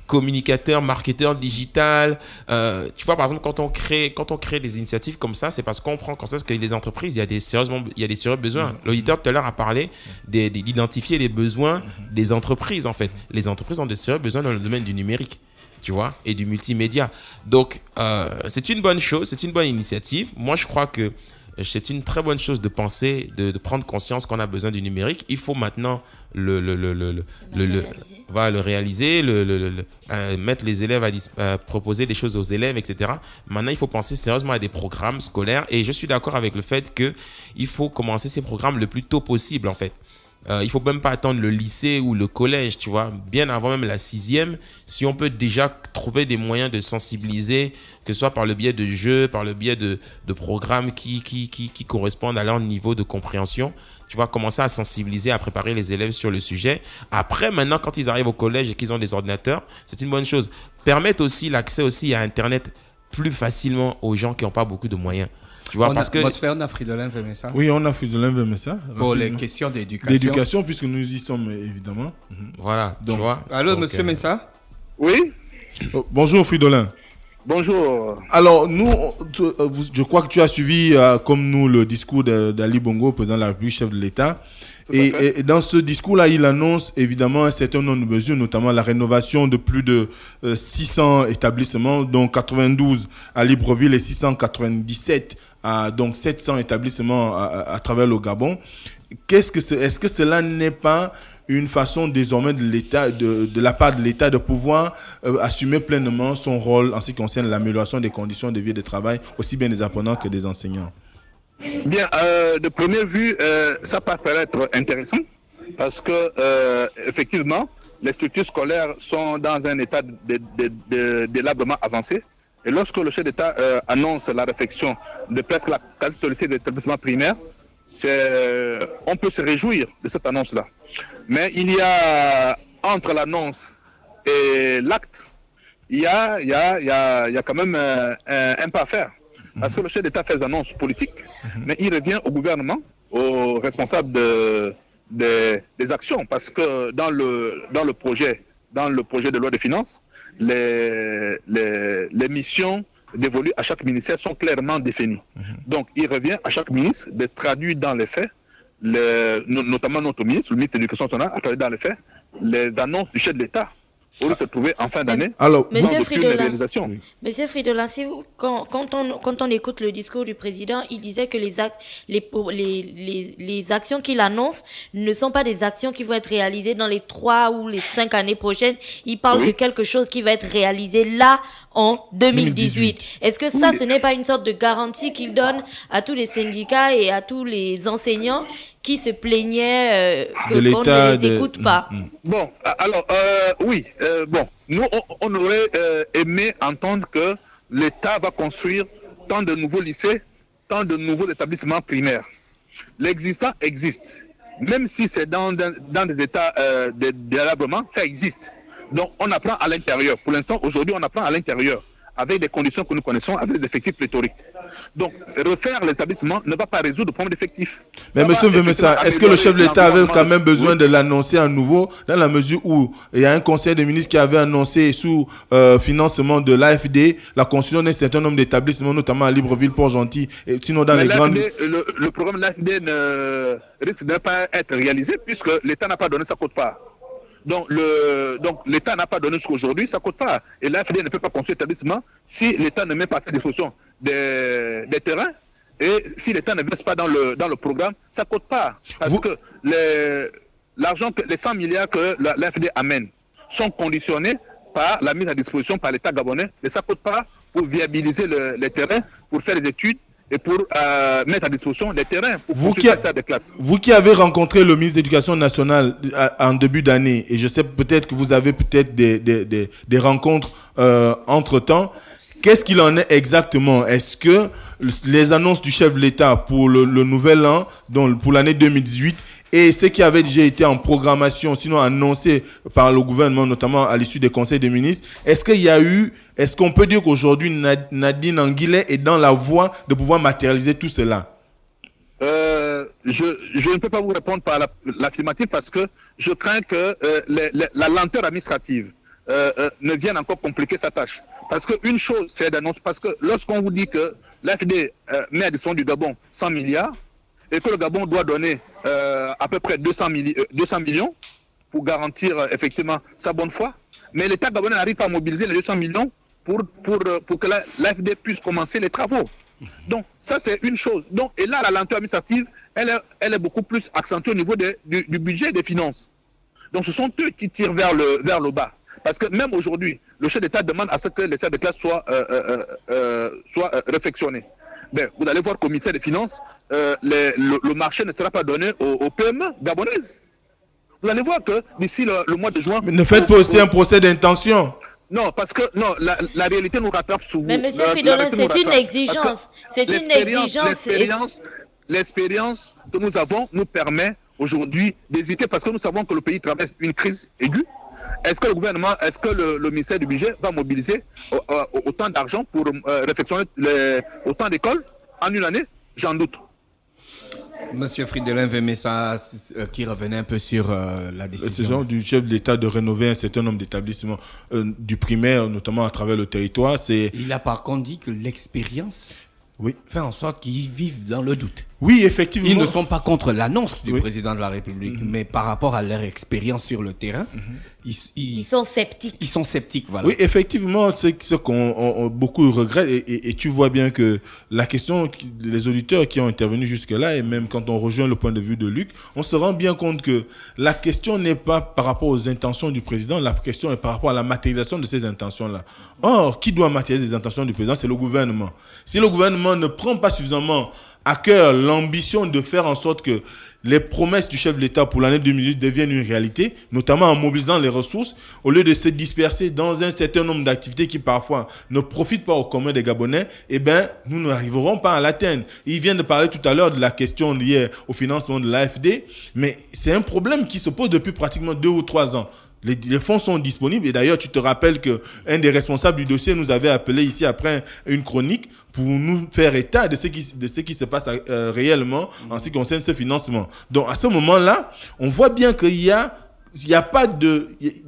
communicateur, marketeur digital. Tu vois, par exemple, quand on crée des initiatives comme ça, c'est parce qu'on prend conscience que les entreprises, il y a des sérieux besoins. L'auditeur tout à l'heure a parlé d'identifier les besoins des entreprises en fait. Les entreprises ont de sérieux besoins dans le domaine du numérique, tu vois, et du multimédia. Donc, c'est une bonne chose, c'est une bonne initiative. Moi, je crois que c'est une très bonne chose de penser, de prendre conscience qu'on a besoin du numérique. Il faut maintenant le réaliser, mettre les élèves proposer des choses aux élèves, etc. Maintenant, il faut penser sérieusement à des programmes scolaires et je suis d'accord avec le fait qu'il faut commencer ces programmes le plus tôt possible, en fait. Il faut même pas attendre le lycée ou le collège, tu vois. Bien avant même la 6e, si on peut déjà trouver des moyens de sensibiliser, que ce soit par le biais de jeux, par le biais de programmes qui correspondent à leur niveau de compréhension, tu vas commencer à sensibiliser, à préparer les élèves sur le sujet. Après, maintenant, quand ils arrivent au collège et qu'ils ont des ordinateurs, c'est une bonne chose. Permettre aussi l'accès aussi à Internet plus facilement aux gens qui n'ont pas beaucoup de moyens. Tu vois, parce que... on a Fridolin Vemessa. Oui, on a Fridolin Vemessa. Pour les questions d'éducation. D'éducation, puisque nous y sommes, évidemment. Voilà, donc, tu vois. Allô, monsieur Messa? Oui. Bonjour, Fridolin. Bonjour. Alors, nous, je crois que tu as suivi, comme nous, le discours d'Ali Bongo, président de la République, chef de l'État. Et dans ce discours-là, il annonce évidemment un certain nombre de mesures, notamment la rénovation de plus de 600 établissements, dont 92 à Libreville et 697 à donc 700 établissements à travers le Gabon. Est-ce que cela n'est pas une façon désormais de l'État, de la part de l'État, de pouvoir assumer pleinement son rôle en ce qui concerne l'amélioration des conditions de vie et de travail, aussi bien des apprenants que des enseignants? Bien, de première vue, ça peut paraître intéressant parce que effectivement, les structures scolaires sont dans un état d'élabrement avancé. Et lorsque le chef d'État annonce la réfection de presque la quasi-totalité des établissements primaires, on peut se réjouir de cette annonce-là. Mais il y a, entre l'annonce et l'acte, il y a quand même un pas à faire. Parce que le chef d'État fait des annonces politiques, mais il revient au gouvernement, aux responsables des actions. Parce que dans le projet de loi de finances, les missions dévolues à chaque ministère sont clairement définies. Donc, il revient à chaque ministre de traduire dans les faits, notamment notre ministre, le ministre de l'Éducation nationale, a traduit dans les faits les annonces du chef de l'État pour se trouver en fin d'année sans aucune réalisation. Monsieur Fridolin, quand on écoute le discours du président, il disait que les actions qu'il annonce ne sont pas des actions qui vont être réalisées dans les 3 ou les 5 années prochaines. Il parle de quelque chose qui va être réalisé là en 2018. Est-ce que ça, ce n'est pas une sorte de garantie qu'il donne à tous les syndicats et à tous les enseignants qui se plaignaient qu'on ne les écoute pas? Bon, alors, oui. Bon, nous, on aurait aimé entendre que l'État va construire tant de nouveaux lycées, tant de nouveaux établissements primaires. L'existant existe. Même si c'est dans des états d'élabrement, ça existe. Donc, on apprend à l'intérieur. Pour l'instant, aujourd'hui, on apprend à l'intérieur, avec des conditions que nous connaissons, avec des effectifs pléthoriques. Donc, refaire l'établissement ne va pas résoudre le problème d'effectifs. Mais monsieur Vemessa, est-ce que le chef de l'État avait quand même besoin de l'annoncer à nouveau, dans la mesure où il y a un conseil des ministres qui avait annoncé sous financement de l'AFD la construction d'un certain nombre d'établissements, notamment à Libreville, Port-Gentil, et sinon dans les grandes... Le programme de l'AFD risque de ne pas être réalisé puisque l'État n'a pas donné sa quote-part. Donc l'État n'a pas donné jusqu'aujourd'hui, ça ne coûte pas. Et l'AFD ne peut pas construire l'établissement si l'État ne met pas à sa disposition des terrains. Et si l'État ne verse pas dans le programme, ça ne coûte pas. Parce que l'argent, les 100 milliards que l'AFD amène sont conditionnés par la mise à disposition par l'État gabonais. Et ça ne coûte pas pour viabiliser les terrains, pour faire des études et pour mettre à disposition des terrains pour construire des classes. Vous qui avez rencontré le ministre de l'Éducation nationale en début d'année, et je sais peut-être que vous avez peut-être des rencontres entre-temps, qu'est-ce qu'il en est exactement? Est-ce que les annonces du chef de l'État pour le nouvel an, donc pour l'année 2018, et ce qui avait déjà été en programmation, sinon annoncé par le gouvernement, notamment à l'issue des conseils des ministres, est-ce qu'on peut dire qu'aujourd'hui Nadine Anguillet est dans la voie de pouvoir matérialiser tout cela? Je ne peux pas vous répondre par l'affirmative parce que je crains que la lenteur administrative ne vienne encore compliquer sa tâche. Parce qu'une chose, c'est d'annoncer, parce que lorsqu'on vous dit que l'AFD met à disposition du Gabon 100 milliards et que le Gabon doit donner à peu près 200 millions pour garantir effectivement sa bonne foi, mais l'État gabonais n'arrive pas à mobiliser les 200 millions pour que l'AFD puisse commencer les travaux. Donc ça c'est une chose. Donc, et là la lenteur administrative, elle est beaucoup plus accentuée au niveau du budget des finances. Donc ce sont eux qui tirent vers le bas. Parce que même aujourd'hui, le chef d'État demande à ce que les salles de classe soient réfectionnés. Ben, vous allez voir au ministère des Finances, le marché ne sera pas donné aux PME gabonaises. Vous allez voir que d'ici le mois de juin... Mais ne faites pas aussi un procès d'intention. Non, parce que non, la réalité nous rattrape souvent. Mais monsieur Fridolin, c'est une exigence. C'est une exigence. L'expérience que nous avons nous permet aujourd'hui d'hésiter parce que nous savons que le pays traverse une crise aiguë. Est-ce que le gouvernement, est-ce que le ministère du Budget va mobiliser autant d'argent pour réfectionner autant d'écoles en une année? J'en doute. Monsieur Fridolin Vemessa, qui revenait un peu sur la décision du chef de l'État de rénover un certain nombre d'établissements du primaire, notamment à travers le territoire. Il a par contre dit que l'expérience fait en sorte qu'ils vivent dans le doute. Oui, effectivement. Ils ne sont pas contre l'annonce du président de la République, mais par rapport à leur expérience sur le terrain, ils sont sceptiques. Ils sont sceptiques, voilà. Oui, effectivement, c'est ce qu'on beaucoup regrettent. Et tu vois bien que la question, les auditeurs qui ont intervenu jusque-là, et même quand on rejoint le point de vue de Luc, on se rend bien compte que la question n'est pas par rapport aux intentions du président, la question est par rapport à la matérialisation de ces intentions-là. Or, qui doit matérialiser les intentions du président? C'est le gouvernement. Si le gouvernement ne prend pas suffisamment à cœur l'ambition de faire en sorte que les promesses du chef de l'État pour l'année 2018 deviennent une réalité, notamment en mobilisant les ressources, au lieu de se disperser dans un certain nombre d'activités qui parfois ne profitent pas au commun des Gabonais, eh bien, nous n'arriverons pas à l'atteindre. Il vient de parler tout à l'heure de la question liée au financement de l'AFD, mais c'est un problème qui se pose depuis pratiquement 2 ou 3 ans. Les fonds sont disponibles et d'ailleurs tu te rappelles qu'un des responsables du dossier nous avait appelé ici après une chronique pour nous faire état de ce qui se passe réellement en ce qui concerne ce financement. Donc à ce moment-là, on voit bien qu'il y a pas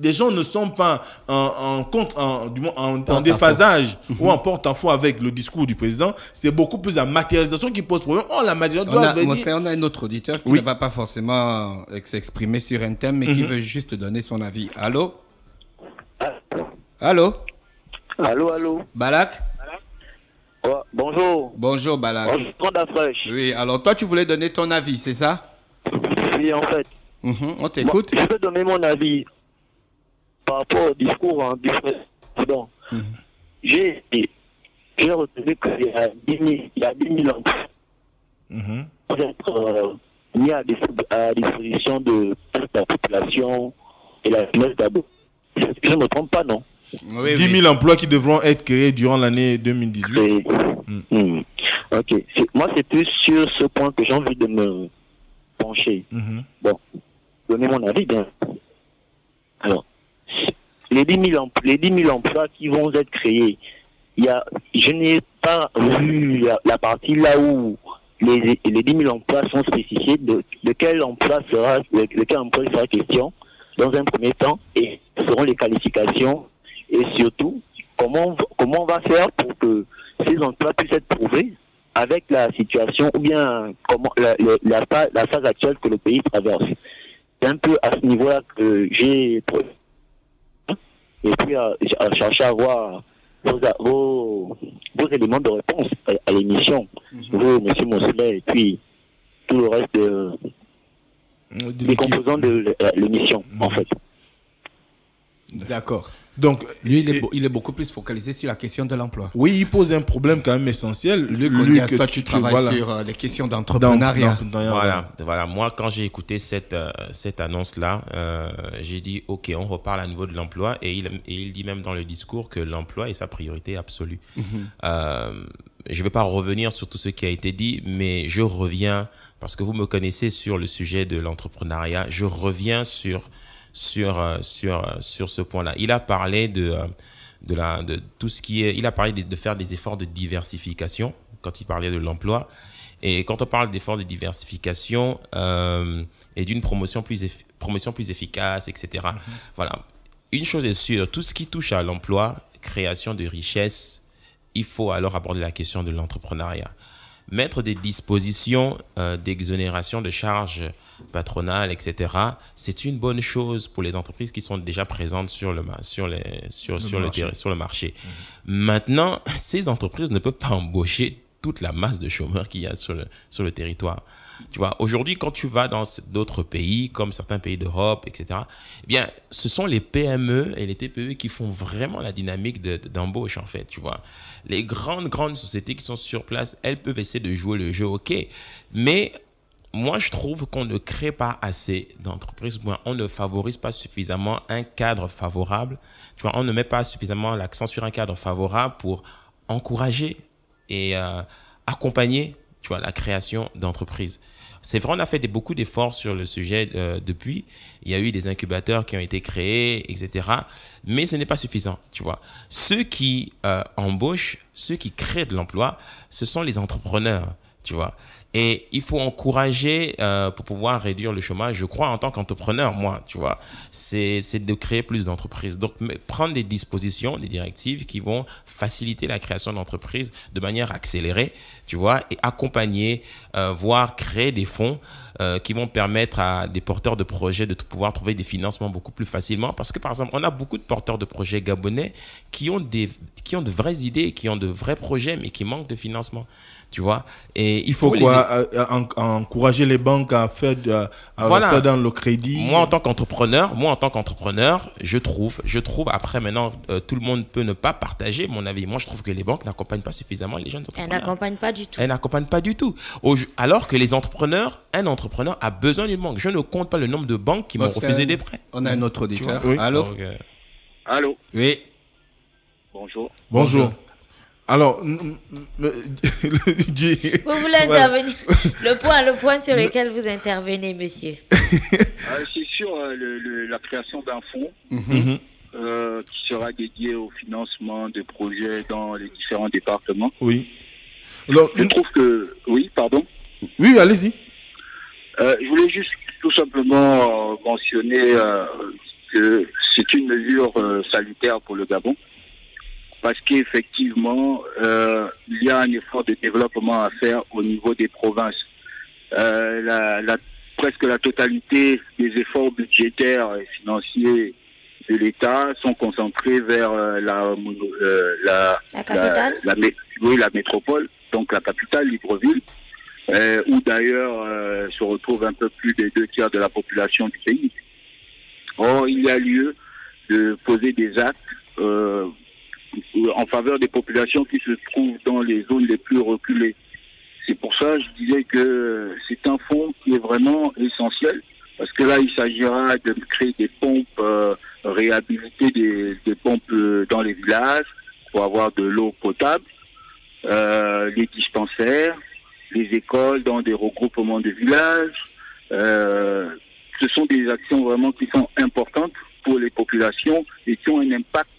les gens ne sont pas en déphasage ou en porte-à-faux avec le discours du président. C'est beaucoup plus la matérialisation qui pose problème. La matérialisation doit venir. On a un autre auditeur qui ne va pas forcément s'exprimer sur un thème, mais qui veut juste donner son avis. Allô? Allô? Allô? Balak? Oh, bonjour. Bonjour Balak. Bonjour Dafresh. Oui, alors toi tu voulais donner ton avis, c'est ça? Oui, en fait. On t'écoute. Je vais donner mon avis par rapport au discours du président. J'ai retenu qu'il y a 10 000 emplois pour être mis à disposition de toute la population et la jeunesse d'abord. Je ne me trompe pas, non? 10 000 emplois qui devront être créés durant l'année 2018. Ok. Moi, c'est plus sur ce point que j'ai envie de me pencher. Bon. Donner mon avis, bien. Alors, les 10 000 emplois qui vont être créés, je n'ai pas vu la partie là où les 10 000 emplois sont spécifiés, de quel emploi sera question dans un premier temps, et seront les qualifications, et surtout, comment on va faire pour que ces emplois puissent être prouvés avec la situation, ou bien la phase actuelle que le pays traverse. C'est un peu à ce niveau-là que j'ai... Et puis à chercher à avoir vos éléments de réponse à l'émission. Vous, M. Mousselet, et puis tout le reste des composants de l'émission, en fait. D'accord. Donc, lui, il est beaucoup plus focalisé sur la question de l'emploi. Oui, il pose un problème quand même essentiel. Luc, toi, tu travailles sur les questions d'entrepreneuriat. Voilà. Moi, quand j'ai écouté cette annonce-là, j'ai dit, OK, on reparle à niveau de l'emploi. Et il dit même dans le discours que l'emploi est sa priorité absolue. Je ne vais pas revenir sur tout ce qui a été dit, mais je reviens, parce que vous me connaissez sur le sujet de l'entrepreneuriat, je reviens sur ce point-là. Il a parlé de tout ce qui est, il a parlé de faire des efforts de diversification quand il parlait de l'emploi. Et quand on parle d'efforts de diversification et d'une promotion plus efficace, etc. Voilà. Une chose est sûre, tout ce qui touche à l'emploi, création de richesse, il faut alors aborder la question de l'entrepreneuriat. Mettre des dispositions d'exonération de charges patronales, etc., c'est une bonne chose pour les entreprises qui sont déjà présentes sur le marché. Maintenant, ces entreprises ne peuvent pas embaucher toute la masse de chômeurs qu'il y a sur le territoire. Tu vois, aujourd'hui, quand tu vas dans d'autres pays, comme certains pays d'Europe, etc., eh bien, ce sont les PME et les TPE qui font vraiment la dynamique d'embauche, en fait, tu vois. Les grandes sociétés qui sont sur place, elles peuvent essayer de jouer le jeu, ok, mais moi, je trouve qu'on ne crée pas assez d'entreprises, on ne favorise pas suffisamment un cadre favorable. Tu vois, on ne met pas suffisamment l'accent sur un cadre favorable pour encourager et accompagner, tu vois, la création d'entreprises. C'est vrai, on a fait beaucoup d'efforts sur le sujet depuis. Il y a eu des incubateurs qui ont été créés, etc. Mais ce n'est pas suffisant, tu vois. Ceux qui embauchent, ceux qui créent de l'emploi, ce sont les entrepreneurs, tu vois. Et il faut encourager pour pouvoir réduire le chômage. Je crois en tant qu'entrepreneur, moi, tu vois, c'est de créer plus d'entreprises. Donc, prendre des dispositions, des directives qui vont faciliter la création d'entreprises de manière accélérée, tu vois, et accompagner, voire créer des fonds qui vont permettre à des porteurs de projets de pouvoir trouver des financements beaucoup plus facilement. Parce que, par exemple, on a beaucoup de porteurs de projets gabonais qui ont de vraies idées, qui ont de vrais projets, mais qui manquent de financement. Tu vois, et il faut encourager les banques à faire dans le crédit. Moi en tant qu'entrepreneur, je trouve après maintenant tout le monde peut ne pas partager mon avis. Moi je trouve que les banques n'accompagnent pas suffisamment les jeunes entrepreneurs. Elles n'accompagnent pas du tout. Elles n'accompagnent pas du tout. Alors que les entrepreneurs, un entrepreneur a besoin d'une banque. Je ne compte pas le nombre de banques qui m'ont refusé des prêts. On a un autre auditeur. Oui. Allô. Allô. Oui. Bonjour. Alors, vous voulez intervenir le point sur lequel vous intervenez, monsieur. C'est sur la création d'un fonds qui sera dédié au financement de projets dans les différents départements. Oui. Alors, je trouve que... Oui, pardon. Oui, allez-y. Je voulais juste tout simplement mentionner que c'est une mesure salutaire pour le Gabon. Parce qu'effectivement, il y a un effort de développement à faire au niveau des provinces. Presque la totalité des efforts budgétaires et financiers de l'État sont concentrés vers la métropole, donc la capitale, Libreville, où d'ailleurs se retrouve un peu plus des 2/3 de la population du pays. Or, il y a lieu de poser des actes en faveur des populations qui se trouvent dans les zones les plus reculées. C'est pour ça que je disais que c'est un fonds qui est vraiment essentiel, parce que là, il s'agira de créer des pompes, réhabiliter des pompes dans les villages pour avoir de l'eau potable, les dispensaires, les écoles dans des regroupements de villages. Ce sont des actions vraiment qui sont importantes pour les populations et qui ont un impact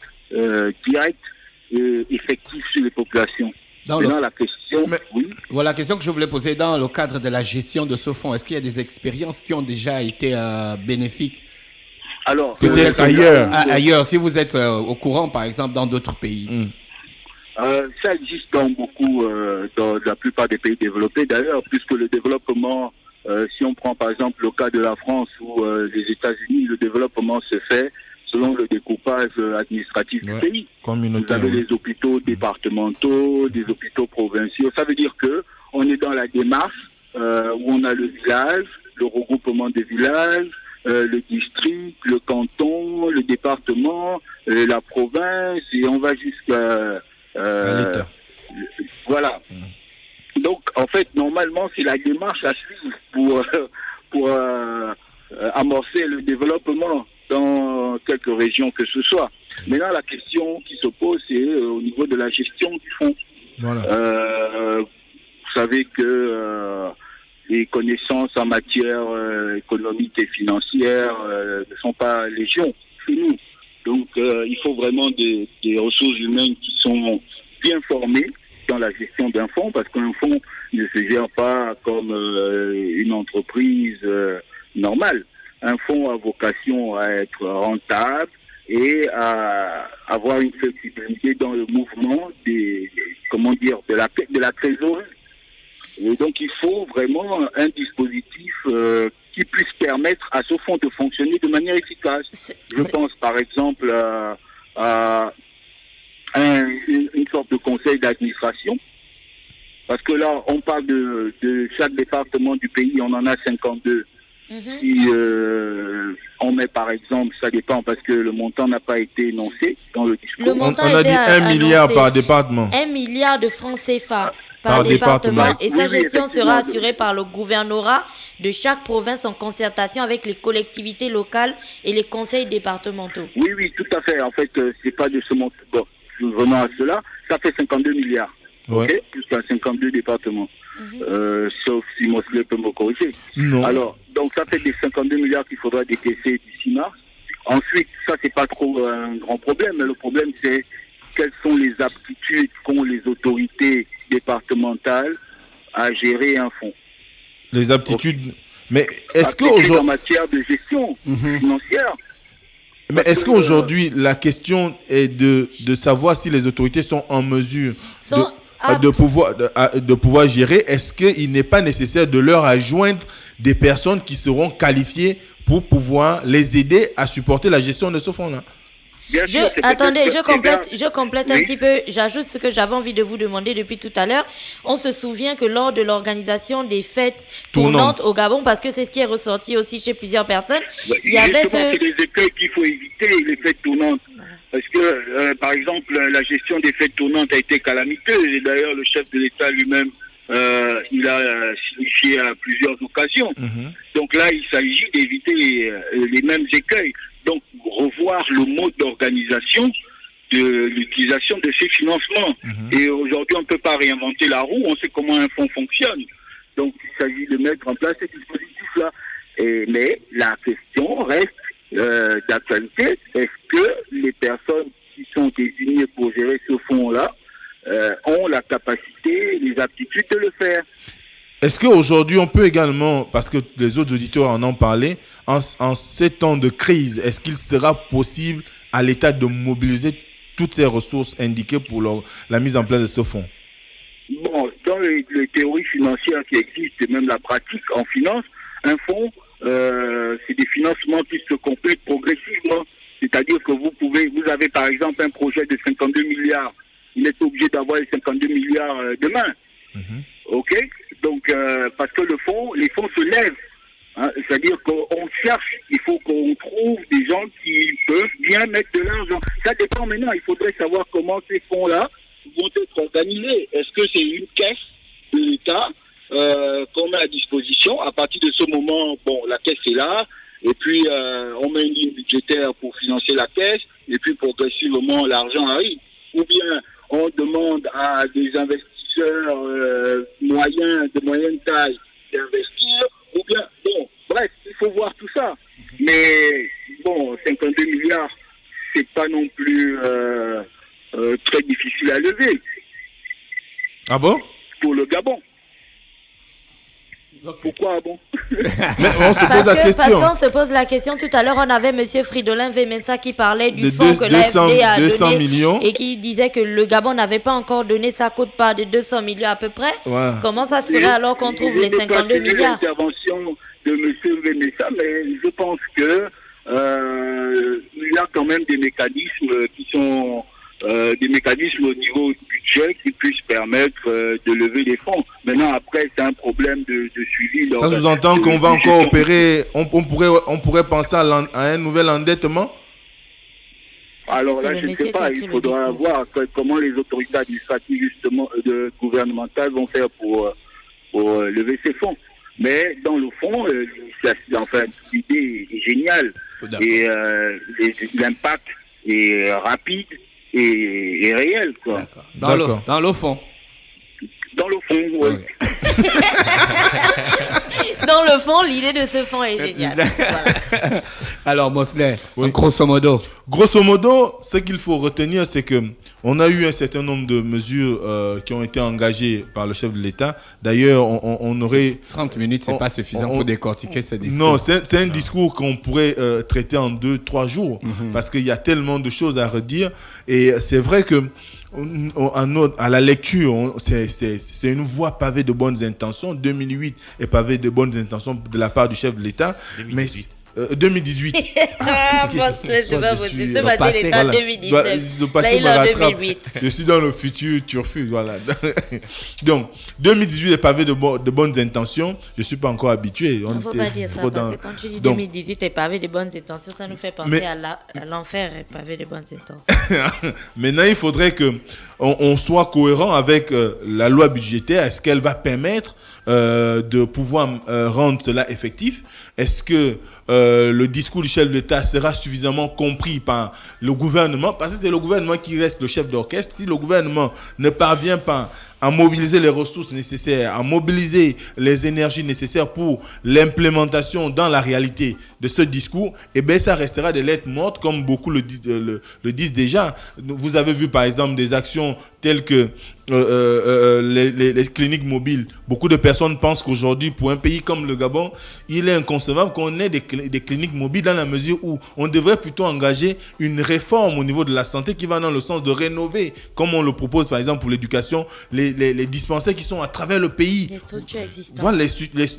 direct et effectif sur les populations. La question, Voilà la question que je voulais poser dans le cadre de la gestion de ce fonds. Est-ce qu'il y a des expériences qui ont déjà été bénéfiques? Alors, peut-être ailleurs, si vous êtes au courant, par exemple, dans d'autres pays. Ça existe dans dans la plupart des pays développés d'ailleurs, puisque le développement, si on prend par exemple le cas de la France ou les États-Unis, le développement se fait selon le découpage administratif du pays. Vous avez les hôpitaux départementaux, des hôpitaux provinciaux. Ça veut dire que on est dans la démarche où on a le village, le regroupement des villages, le district, le canton, le département, la province, et on va jusqu'à l'État. Voilà. Donc, en fait, normalement, c'est la démarche à suivre pour amorcer le développement dans quelques régions que ce soit. Maintenant, la question qui se pose, c'est au niveau de la gestion du fonds. Voilà. Vous savez que les connaissances en matière économique et financière ne sont pas légion chez nous. Donc, il faut vraiment des ressources humaines qui sont bien formées dans la gestion d'un fonds, parce qu'un fonds ne se gère pas comme une entreprise normale. Un fonds a vocation à être rentable et à avoir une flexibilité dans le mouvement de la trésorerie. Et donc il faut vraiment un dispositif qui puisse permettre à ce fonds de fonctionner de manière efficace. Je pense par exemple à une sorte de conseil d'administration, parce que là on parle de chaque département du pays, on en a 52. Si on met par exemple, ça dépend parce que le montant n'a pas été énoncé dans le discours. On a dit 1 milliard par département. 1 milliard de francs CFA par département. Bah, Et sa gestion sera effectivement. assurée par le gouvernorat de chaque province en concertation avec les collectivités locales et les conseils départementaux. Oui, tout à fait. En fait, c'est pas de ce montant. Bon, venant à cela, ça fait 52 milliards. Ouais. Ok, plus qu'à 52 départements. Sauf si Mosley peut me corriger. Non. Alors, donc ça fait des 52 milliards qu'il faudra décaisser d'ici mars. Ensuite, ça c'est pas trop un grand problème, mais le problème c'est quelles sont les aptitudes qu'ont les autorités départementales à gérer un fonds. Les aptitudes. Mais est-ce Aptitudes qu'aujourd'hui. en matière de gestion financière. Mais est-ce qu'aujourd'hui, la question est de savoir si les autorités sont en mesure de pouvoir gérer? Est-ce qu'il n'est pas nécessaire de leur adjoindre des personnes qui seront qualifiées pour pouvoir les aider à supporter la gestion de ce fonds-là? Je complète un petit peu, j'ajoute ce que j'avais envie de vous demander depuis tout à l'heure. On se souvient que lors de l'organisation des fêtes tournantes au Gabon, parce que c'est ce qui est ressorti aussi chez plusieurs personnes, il y avait c'est des écueils qu'il faut éviter, les fêtes tournantes. Parce que, par exemple, la gestion des fêtes tournantes a été calamiteuse. Et d'ailleurs, le chef de l'État lui-même, il a signifié à plusieurs occasions. Donc là, il s'agit d'éviter les mêmes écueils. Donc, revoir le mode d'organisation de l'utilisation de ces financements. Et aujourd'hui, on ne peut pas réinventer la roue, on sait comment un fonds fonctionne. Donc, il s'agit de mettre en place ces dispositifs-là. Mais la question reste d'actualité. Est-ce que les personnes qui sont désignées pour gérer ce fonds-là ont la capacité, les aptitudes de le faire? Est-ce qu'aujourd'hui, on peut également, parce que les autres auditeurs en ont parlé, en ces temps de crise, est-ce qu'il sera possible à l'État de mobiliser toutes ces ressources indiquées pour la mise en place de ce fonds? Bon, dans les théories financières qui existent et même la pratique en finance, un fonds, c'est des financements qui se complètent progressivement. C'est-à-dire que vous avez par exemple un projet de 52 milliards. Vous n'êtes pas obligé d'avoir les 52 milliards demain. OK? Donc, parce que les fonds se lèvent. Hein, c'est-à-dire qu'on cherche, il faut qu'on trouve des gens qui peuvent bien mettre de l'argent. Ça dépend maintenant. Il faudrait savoir comment ces fonds-là vont être organisés. Est-ce que c'est une caisse de l'État qu'on met à disposition? À partir de ce moment, bon, la caisse est là, et puis on met une ligne budgétaire pour financer la caisse, et puis progressivement l'argent arrive. Ou bien on demande à des investisseurs moyens, de moyenne taille d'investir, ou bien, bon, bref, il faut voir tout ça. Mais bon, 52 milliards, c'est pas non plus très difficile à lever. Ah bon? Pour le Gabon. Pourquoi bon? Mais on se pose la question. Parce qu'on se pose la question. Tout à l'heure, on avait M. Fridolin Vemensa qui parlait du fonds que l'AFD a 200 donné millions. et qui disait que le Gabon n'avait pas encore donné sa quote-part de 200 millions à peu près. Ouais. Comment ça se ferait alors qu'on trouve les 52 milliards? L'intervention de M. Vemensa, mais je pense que il y a quand même des mécanismes qui sont des mécanismes au niveau du budget qui puissent permettre de lever des fonds. Maintenant, après, c'est un problème de suivi. Ça sous-entend qu'on va encore opérer, on pourrait penser à un nouvel endettement? Alors là, je ne sais pas, il faudra voir comment les autorités administratives justement gouvernementales vont faire pour lever ces fonds. Mais dans le fond, l'idée est géniale et l'impact est rapide et réel, quoi. Dans le fond. Dans le fond, oui. Dans le fond, l'idée de ce fonds est géniale. Voilà. Alors, Mosley, grosso modo. Grosso modo, ce qu'il faut retenir, c'est que on a eu un certain nombre de mesures qui ont été engagées par le chef de l'État. D'ailleurs, on aurait... 30 minutes, c'est pas suffisant pour décortiquer ce discours. Non, c'est un discours qu'on pourrait traiter en 2-3 jours parce qu'il y a tellement de choses à redire. Et c'est vrai que à la lecture, c'est une voie pavée de bonnes intentions. 2008 est pavée de bonnes intentions de la part du chef de l'État. 2018. C'est pas possible. Ce matin, il est en 2019. Là, il est en 2008. Je suis dans le futur, tu refuses. Voilà. Donc, 2018 est pavé de bonnes intentions. Je ne suis pas encore habitué. On ne faut pas dire ça. Parce que quand tu dis 2018 est pavé de bonnes intentions, ça nous fait penser à l'enfer est pavé de bonnes intentions. Maintenant, il faudrait que on soit cohérent avec la loi budgétaire. Est-ce qu'elle va permettre de pouvoir rendre cela effectif? Est-ce que le discours du chef de l'État sera suffisamment compris par le gouvernement? Parce que c'est le gouvernement qui reste le chef d'orchestre. Si le gouvernement ne parvient pas à mobiliser les ressources nécessaires, à mobiliser les énergies nécessaires pour l'implémentation dans la réalité de ce discours, eh bien, ça restera des lettres mortes, comme beaucoup le disent déjà. Vous avez vu, par exemple, des actions telles que les cliniques mobiles. Beaucoup de personnes pensent qu'aujourd'hui, pour un pays comme le Gabon, il est inconcevable qu'on ait des cliniques mobiles, dans la mesure où on devrait plutôt engager une réforme au niveau de la santé qui va dans le sens de rénover, comme on le propose, par exemple, pour l'éducation, les dispensaires qui sont à travers le pays. Les structures existantes. Voilà,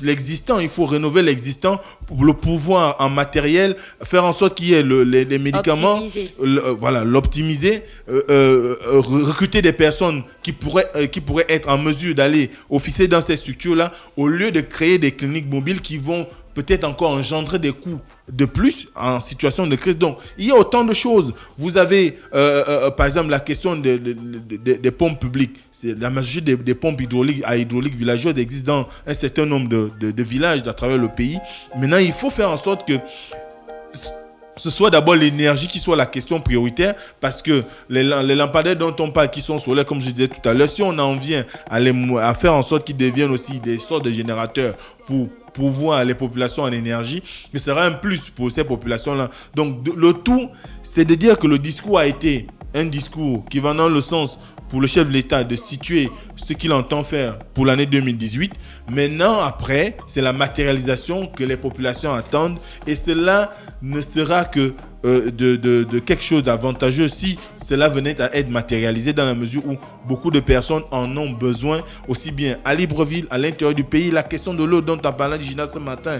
l'existant. Il faut rénover l'existant pour le pouvoir en matériel, faire en sorte qu'il y ait les médicaments, l'optimiser, recruter des personnes qui pourraient être en mesure d'aller officier dans ces structures-là, au lieu de créer des cliniques mobiles qui vont peut-être encore engendrer des coûts de plus en situation de crise. Donc, il y a autant de choses. Vous avez, par exemple, la question des pompes publiques. La majorité des pompes hydrauliques villageoises existent dans un certain nombre de villages à travers le pays. Maintenant, il faut faire en sorte que ce soit d'abord l'énergie qui soit la question prioritaire, parce que les lampadaires dont on parle, qui sont solaires, comme je disais tout à l'heure, si on en vient à faire en sorte qu'ils deviennent aussi des sortes de générateurs pour pourvoir les populations en énergie, ce sera un plus pour ces populations-là. Donc le tout, c'est de dire que le discours a été un discours qui va dans le sens pour le chef de l'État de situer ce qu'il entend faire pour l'année 2018. Maintenant, après, c'est la matérialisation que les populations attendent, et cela ne sera que de quelque chose d'avantageux si cela venait à être matérialisé, dans la mesure où beaucoup de personnes en ont besoin, aussi bien à Libreville, à l'intérieur du pays. La question de l'eau dont on parlait Gina ce matin,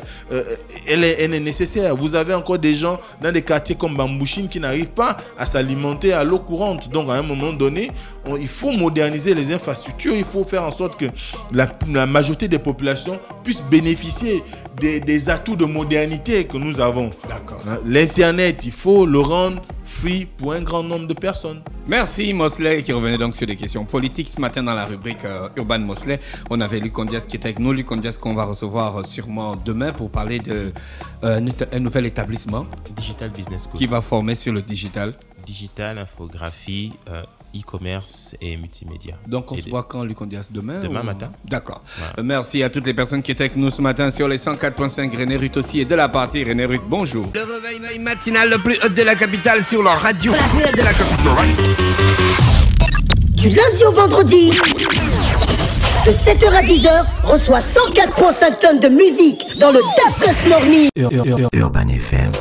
elle est nécessaire. Vous avez encore des gens dans des quartiers comme Bambouchine qui n'arrivent pas à s'alimenter à l'eau courante. Donc à un moment donné, il faut moderniser les infrastructures, il faut faire en sorte que la majorité des populations puissent bénéficier des atouts de modernité que nous avons. D'accord. L'Internet, il faut le rendre free pour un grand nombre de personnes. Merci Mosley, qui revenait donc sur des questions politiques ce matin dans la rubrique Urban Mosley. On avait Luc Ondias qui était avec nous, Luc Ondias qu'on va recevoir sûrement demain pour parler d'un nouvel établissement Digital Business School, qui va former sur le digital, infographie, e-commerce et multimédia. Donc on se voit quand, Luc Ondias? Demain matin. D'accord. Voilà. Merci à toutes les personnes qui étaient avec nous ce matin sur les 104.5. René Ruth aussi est de la partie. René Ruth, bonjour. Le réveil matinal le plus hot de la capitale sur leur radio. La plus hot de la capitale. Du lundi au vendredi, de 7h à 10h, reçoit 104.5 tonnes de musique dans le DAF Morning. Urban FM.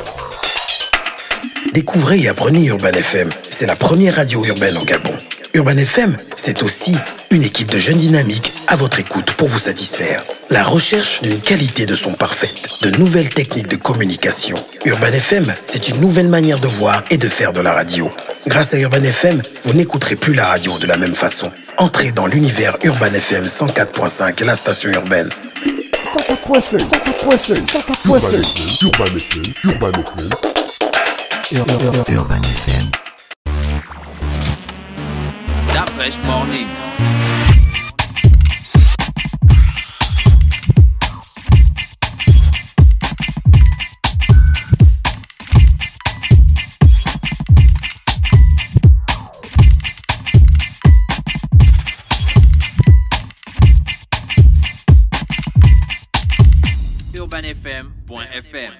Découvrez et apprenez Urban FM. C'est la première radio urbaine en Gabon. Urban FM, c'est aussi une équipe de jeunes dynamiques à votre écoute pour vous satisfaire. La recherche d'une qualité de son parfaite, de nouvelles techniques de communication. Urban FM, c'est une nouvelle manière de voir et de faire de la radio. Grâce à Urban FM, vous n'écouterez plus la radio de la même façon. Entrez dans l'univers Urban FM 104.5, la station urbaine. 104.5, 104.5, 104.5. Urban FM, Urban FM. Urban FM. Stop Fresh Morning. UrbanFM.fm